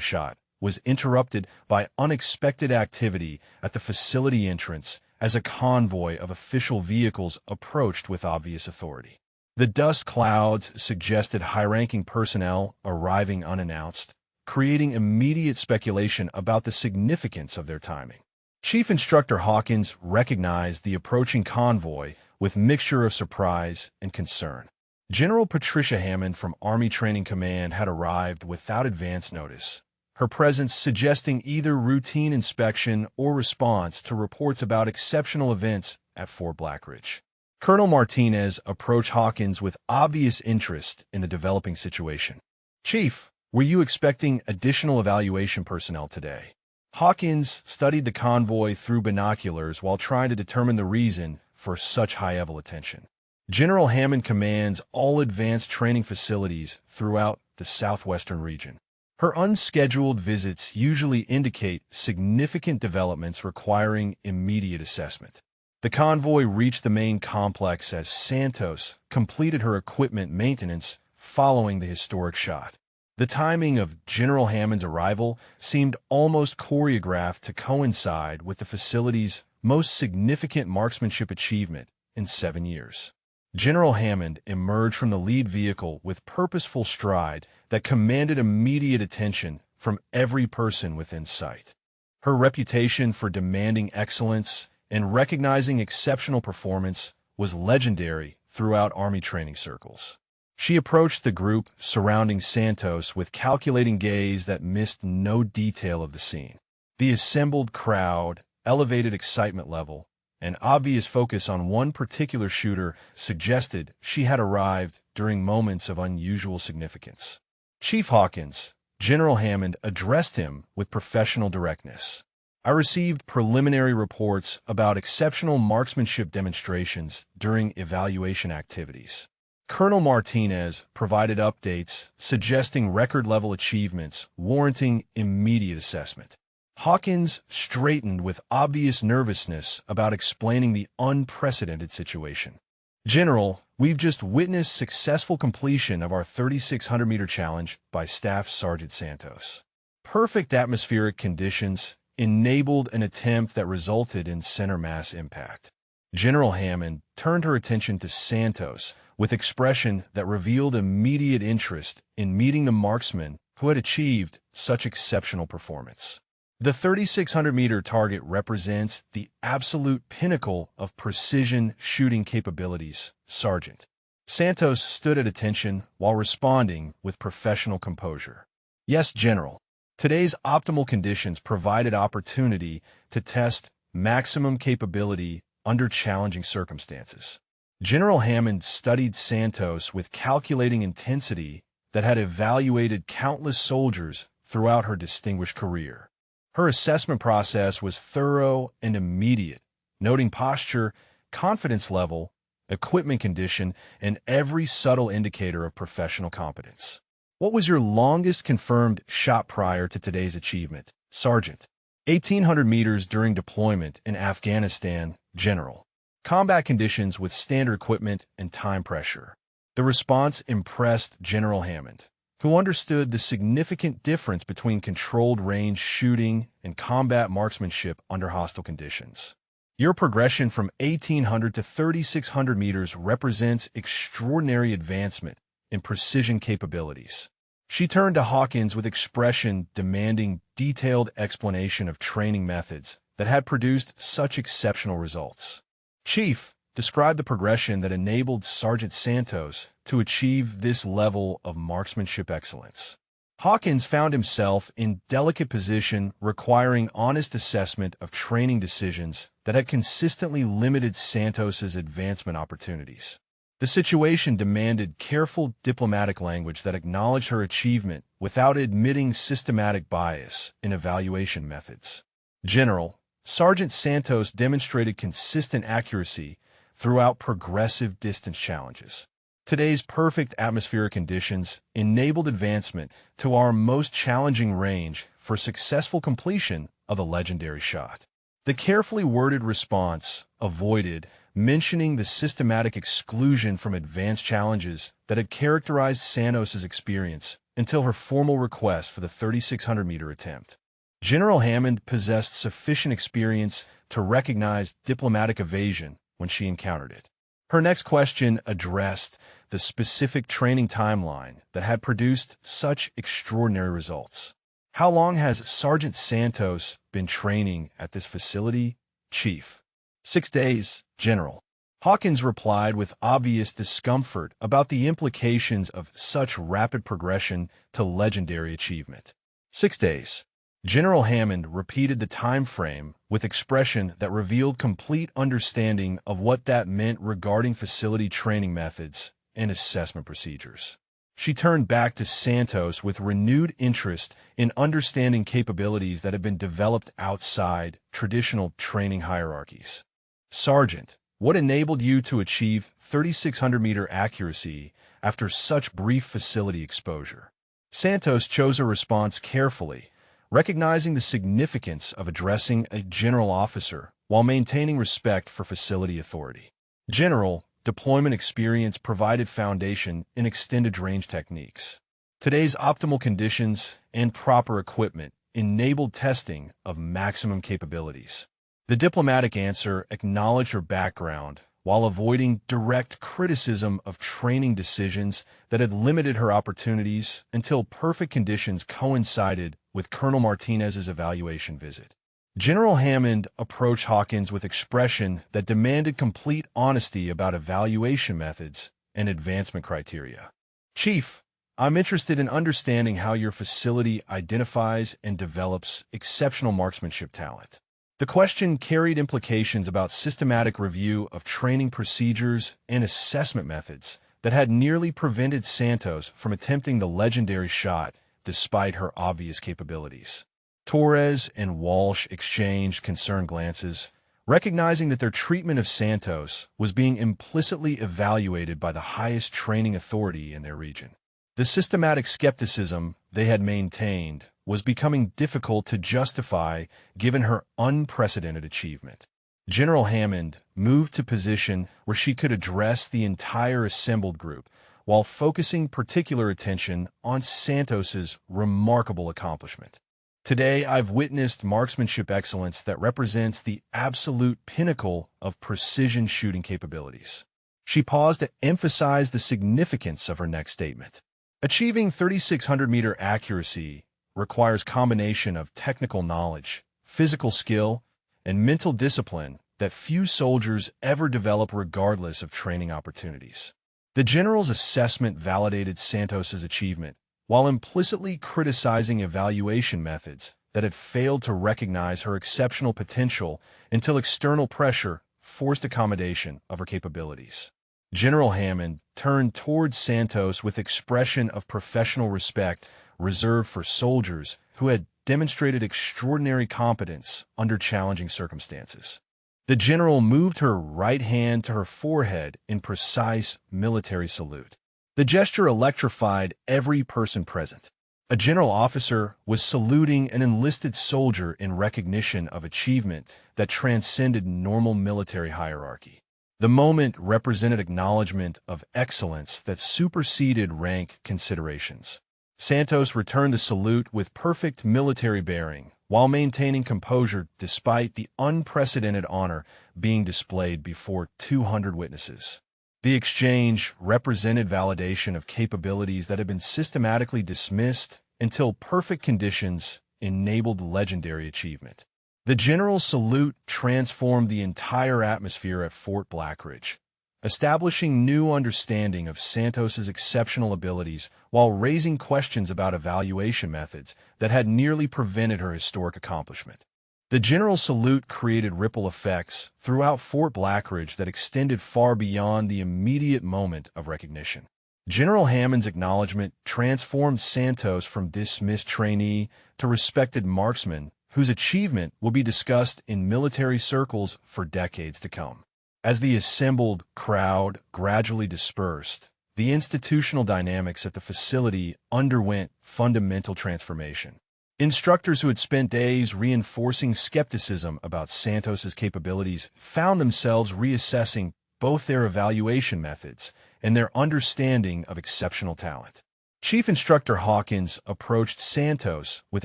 shot was interrupted by unexpected activity at the facility entrance as a convoy of official vehicles approached with obvious authority. The dust clouds suggested high-ranking personnel arriving unannounced, creating immediate speculation about the significance of their timing. Chief Instructor Hawkins recognized the approaching convoy with mixture of surprise and concern. General Patricia Hammond from Army Training Command had arrived without advance notice, her presence suggesting either routine inspection or response to reports about exceptional events at Fort Blackridge. Colonel Martinez approached Hawkins with obvious interest in the developing situation. "Chief, were you expecting additional evaluation personnel today?" Hawkins studied the convoy through binoculars while trying to determine the reason for such high-level attention. General Hammond commands all advanced training facilities throughout the southwestern region. Her unscheduled visits usually indicate significant developments requiring immediate assessment. The convoy reached the main complex as Santos completed her equipment maintenance following the historic shot. The timing of General Hammond's arrival seemed almost choreographed to coincide with the facility's most significant marksmanship achievement in 7 years. General Hammond emerged from the lead vehicle with purposeful stride that commanded immediate attention from every person within sight. Her reputation for demanding excellence and recognizing exceptional performance was legendary throughout Army training circles. She approached the group surrounding Santos with calculating gaze that missed no detail of the scene. The assembled crowd, elevated excitement level, and obvious focus on one particular shooter suggested she had arrived during moments of unusual significance. Chief Hawkins, General Hammond addressed him with professional directness. "I received preliminary reports about exceptional marksmanship demonstrations during evaluation activities." Colonel Martinez provided updates suggesting record-level achievements warranting immediate assessment. Hawkins straightened with obvious nervousness about explaining the unprecedented situation. "General, we've just witnessed successful completion of our 3,600-meter challenge by Staff Sergeant Santos. Perfect atmospheric conditions enabled an attempt that resulted in center mass impact." General Hammond turned her attention to Santos with expression that revealed immediate interest in meeting the marksman who had achieved such exceptional performance. The 3,600-meter target represents the absolute pinnacle of precision shooting capabilities, Sergeant. Santos stood at attention while responding with professional composure. Yes, General. Today's optimal conditions provided opportunity to test maximum capability under challenging circumstances. General Hammond studied Santos with calculating intensity that had evaluated countless soldiers throughout her distinguished career. Her assessment process was thorough and immediate, noting posture, confidence level, equipment condition, and every subtle indicator of professional competence. What was your longest confirmed shot prior to today's achievement, Sergeant? 1,800 meters during deployment in Afghanistan, General. Combat conditions with standard equipment and time pressure. The response impressed General Hammond, who understood the significant difference between controlled range shooting and combat marksmanship under hostile conditions. Your progression from 1,800 to 3,600 meters represents extraordinary advancement in precision capabilities. She turned to Hawkins with expression demanding detailed explanation of training methods that had produced such exceptional results. Chief, describe the progression that enabled Sergeant Santos to achieve this level of marksmanship excellence. Hawkins found himself in delicate position requiring honest assessment of training decisions that had consistently limited Santos's advancement opportunities. The situation demanded careful diplomatic language that acknowledged her achievement without admitting systematic bias in evaluation methods. General, Sergeant Santos demonstrated consistent accuracy throughout progressive distance challenges. Today's perfect atmospheric conditions enabled advancement to our most challenging range for successful completion of the legendary shot. The carefully worded response avoided mentioning the systematic exclusion from advanced challenges that had characterized Santos's experience until her formal request for the 3,600-meter attempt. General Hammond possessed sufficient experience to recognize diplomatic evasion when she encountered it. Her next question addressed the specific training timeline that had produced such extraordinary results. How long has Sergeant Santos been training at this facility, Chief? 6 days, General. Hawkins replied with obvious discomfort about the implications of such rapid progression to legendary achievement. 6 days. General Hammond repeated the time frame with expression that revealed complete understanding of what that meant regarding facility training methods and assessment procedures. She turned back to Santos with renewed interest in understanding capabilities that had been developed outside traditional training hierarchies. Sergeant, what enabled you to achieve 3,600-meter accuracy after such brief facility exposure? Santos chose her response carefully, recognizing the significance of addressing a general officer while maintaining respect for facility authority. General, deployment experience provided foundation in extended range techniques. Today's optimal conditions and proper equipment enabled testing of maximum capabilities. The diplomatic answer acknowledged her background while avoiding direct criticism of training decisions that had limited her opportunities until perfect conditions coincided with Colonel Martinez's evaluation visit. General Hammond approached Hawkins with expression that demanded complete honesty about evaluation methods and advancement criteria. Chief, I'm interested in understanding how your facility identifies and develops exceptional marksmanship talent. The question carried implications about systematic review of training procedures and assessment methods that had nearly prevented Santos from attempting the legendary shot despite her obvious capabilities. Torres and Walsh exchanged concerned glances, recognizing that their treatment of Santos was being implicitly evaluated by the highest training authority in their region. The systematic skepticism they had maintained was becoming difficult to justify given her unprecedented achievement. General Hammond moved to position where she could address the entire assembled group while focusing particular attention on Santos's remarkable accomplishment. Today, I've witnessed marksmanship excellence that represents the absolute pinnacle of precision shooting capabilities. She paused to emphasize the significance of her next statement. Achieving 3,600-meter accuracy requires combination of technical knowledge, physical skill, and mental discipline that few soldiers ever develop regardless of training opportunities. The general's assessment validated Santos's achievement, while implicitly criticizing evaluation methods that had failed to recognize her exceptional potential until external pressure forced accommodation of her capabilities. General Hammond turned towards Santos with expression of professional respect reserved for soldiers who had demonstrated extraordinary competence under challenging circumstances. The general moved her right hand to her forehead in precise military salute. The gesture electrified every person present. A general officer was saluting an enlisted soldier in recognition of achievement that transcended normal military hierarchy. The moment represented acknowledgement of excellence that superseded rank considerations. Santos returned the salute with perfect military bearing, while maintaining composure despite the unprecedented honor being displayed before 200 witnesses. The exchange represented validation of capabilities that had been systematically dismissed until perfect conditions enabled legendary achievement. The general's salute transformed the entire atmosphere at Fort Blackridge, establishing new understanding of Santos's exceptional abilities while raising questions about evaluation methods that had nearly prevented her historic accomplishment. The general's salute created ripple effects throughout Fort Blackridge that extended far beyond the immediate moment of recognition. General Hammond's acknowledgement transformed Santos from dismissed trainee to respected marksman whose achievement will be discussed in military circles for decades to come. As the assembled crowd gradually dispersed, the institutional dynamics at the facility underwent fundamental transformation. Instructors who had spent days reinforcing skepticism about Santos's capabilities found themselves reassessing both their evaluation methods and their understanding of exceptional talent. Chief Instructor Hawkins approached Santos with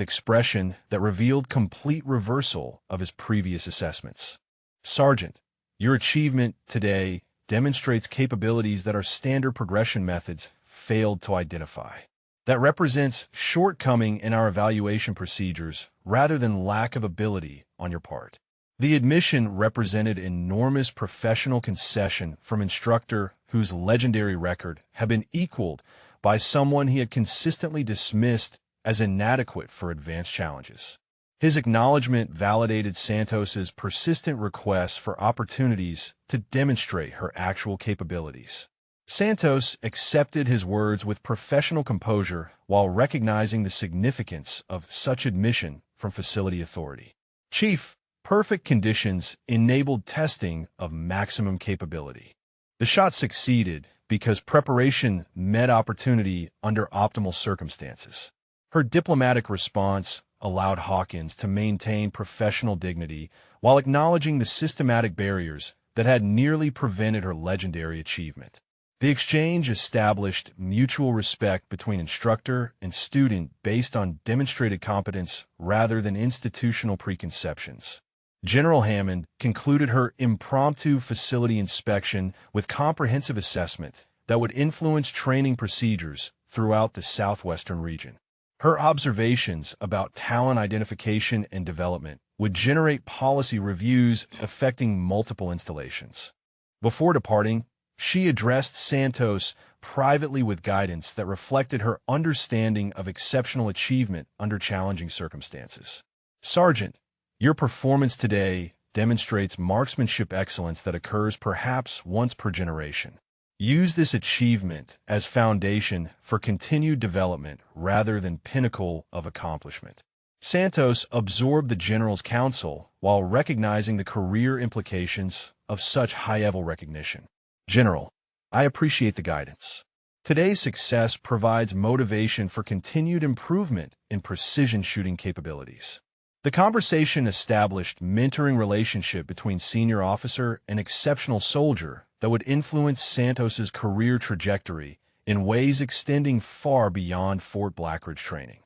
expression that revealed complete reversal of his previous assessments. "Sergeant, your achievement today demonstrates capabilities that our standard progression methods failed to identify. That represents shortcoming in our evaluation procedures rather than lack of ability on your part." The admission represented enormous professional concession from Instructor whose legendary record had been equaled by someone he had consistently dismissed as inadequate for advanced challenges. His acknowledgement validated Santos's persistent requests for opportunities to demonstrate her actual capabilities. Santos accepted his words with professional composure while recognizing the significance of such admission from facility authority. "Chief, perfect conditions enabled testing of maximum capability. The shot succeeded because preparation met opportunity under optimal circumstances." Her diplomatic response allowed Hawkins to maintain professional dignity while acknowledging the systematic barriers that had nearly prevented her legendary achievement. The exchange established mutual respect between instructor and student based on demonstrated competence rather than institutional preconceptions. General Hammond concluded her impromptu facility inspection with comprehensive assessment that would influence training procedures throughout the southwestern region. Her observations about talent identification and development would generate policy reviews affecting multiple installations. Before departing, she addressed Santos privately with guidance that reflected her understanding of exceptional achievement under challenging circumstances. "Sergeant, your performance today demonstrates marksmanship excellence that occurs perhaps once per generation. Use this achievement as foundation for continued development rather than pinnacle of accomplishment." Santos absorbed the general's counsel while recognizing the career implications of such high-level recognition. "General, I appreciate the guidance. Today's success provides motivation for continued improvement in precision shooting capabilities." The conversation established mentoring relationship between senior officer and exceptional soldier that would influence Santos's career trajectory in ways extending far beyond Fort Blackridge training.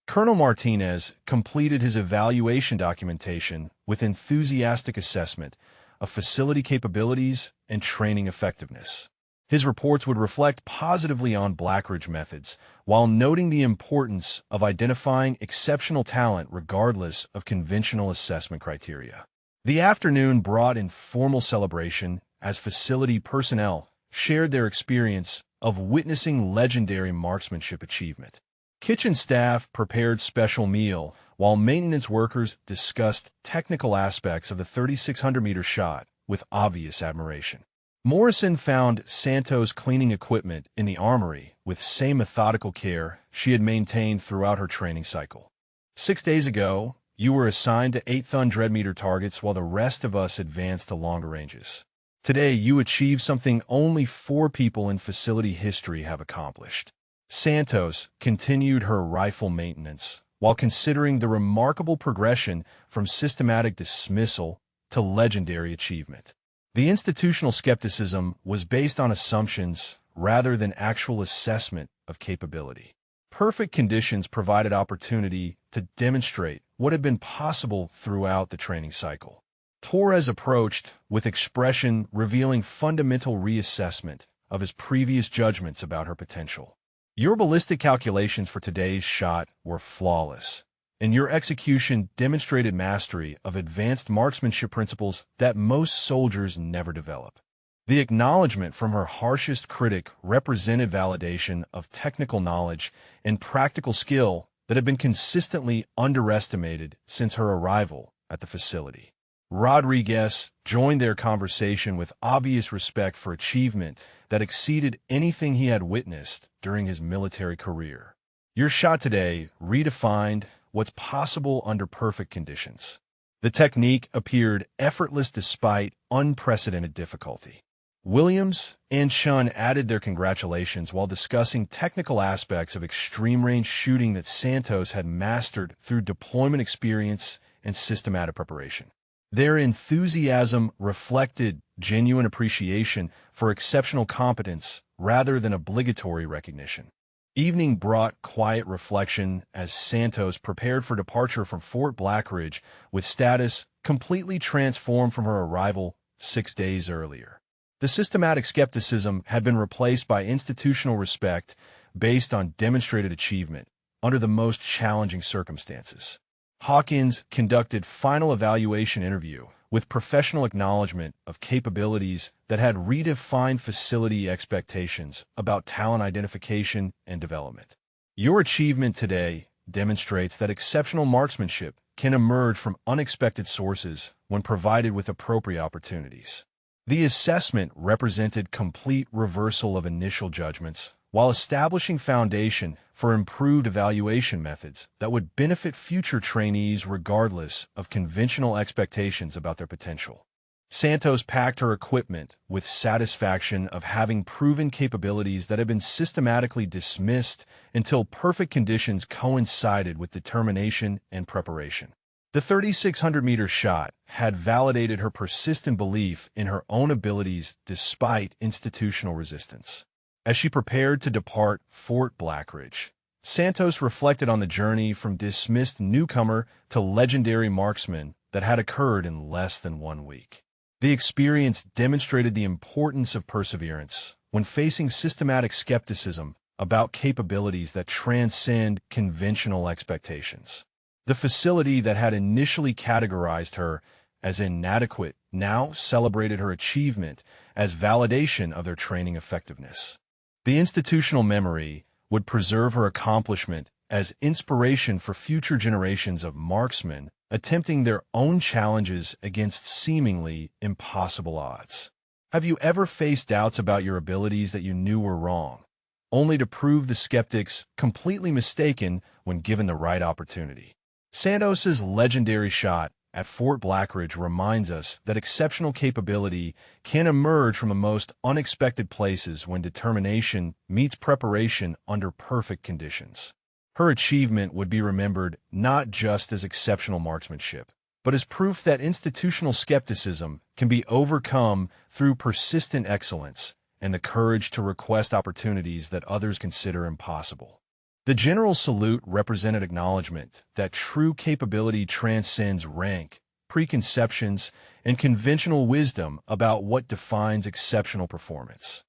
Colonel Martinez completed his evaluation documentation with enthusiastic assessment of facility capabilities and training effectiveness. His reports would reflect positively on Blackridge methods, while noting the importance of identifying exceptional talent regardless of conventional assessment criteria. The afternoon brought informal celebration as facility personnel shared their experience of witnessing legendary marksmanship achievement. Kitchen staff prepared special meal, while maintenance workers discussed technical aspects of the 3,600-meter shot with obvious admiration. Morrison found Santos cleaning equipment in the armory with same methodical care she had maintained throughout her training cycle. 6 days ago, you were assigned to 800-meter targets while the rest of us advanced to longer ranges. Today, you achieved something only 4 people in facility history have accomplished. Santos continued her rifle maintenance while considering the remarkable progression from systematic dismissal to legendary achievement. The institutional skepticism was based on assumptions rather than actual assessment of capability. Perfect conditions provided opportunity to demonstrate what had been possible throughout the training cycle. Torres approached with expression revealing fundamental reassessment of his previous judgments about her potential. Your ballistic calculations for today's shot were flawless, and your execution demonstrated mastery of advanced marksmanship principles that most soldiers never develop. The acknowledgement from her harshest critic represented validation of technical knowledge and practical skill that had been consistently underestimated since her arrival at the facility. Rodriguez joined their conversation with obvious respect for achievement that exceeded anything he had witnessed during his military career. Your shot today redefined what's possible under perfect conditions. The technique appeared effortless despite unprecedented difficulty. Williams and Shun added their congratulations while discussing technical aspects of extreme-range shooting that Santos had mastered through deployment experience and systematic preparation. Their enthusiasm reflected genuine appreciation for exceptional competence rather than obligatory recognition. Evening brought quiet reflection as Santos prepared for departure from Fort Blackridge with status completely transformed from her arrival 6 days earlier. The systematic skepticism had been replaced by institutional respect based on demonstrated achievement under the most challenging circumstances. Hawkins conducted final evaluation interview with professional acknowledgement of capabilities that had redefined facility expectations about talent identification and development. Your achievement today demonstrates that exceptional marksmanship can emerge from unexpected sources when provided with appropriate opportunities. The assessment represented complete reversal of initial judgments while establishing foundation for improved evaluation methods that would benefit future trainees regardless of conventional expectations about their potential. Santos packed her equipment with satisfaction of having proven capabilities that had been systematically dismissed until perfect conditions coincided with determination and preparation. The 3,600-meter shot had validated her persistent belief in her own abilities despite institutional resistance. As she prepared to depart Fort Blackridge, Santos reflected on the journey from dismissed newcomer to legendary marksman that had occurred in less than 1 week. The experience demonstrated the importance of perseverance when facing systematic skepticism about capabilities that transcend conventional expectations. The facility that had initially categorized her as inadequate now celebrated her achievement as validation of their training effectiveness. The institutional memory would preserve her accomplishment as inspiration for future generations of marksmen attempting their own challenges against seemingly impossible odds. Have you ever faced doubts about your abilities that you knew were wrong, only to prove the skeptics completely mistaken when given the right opportunity? Santos's legendary shot at Fort Blackridge reminds us that exceptional capability can emerge from the most unexpected places when determination meets preparation under perfect conditions. Her achievement would be remembered not just as exceptional marksmanship, but as proof that institutional skepticism can be overcome through persistent excellence and the courage to request opportunities that others consider impossible. The general salute represented acknowledgement that true capability transcends rank, preconceptions, and conventional wisdom about what defines exceptional performance.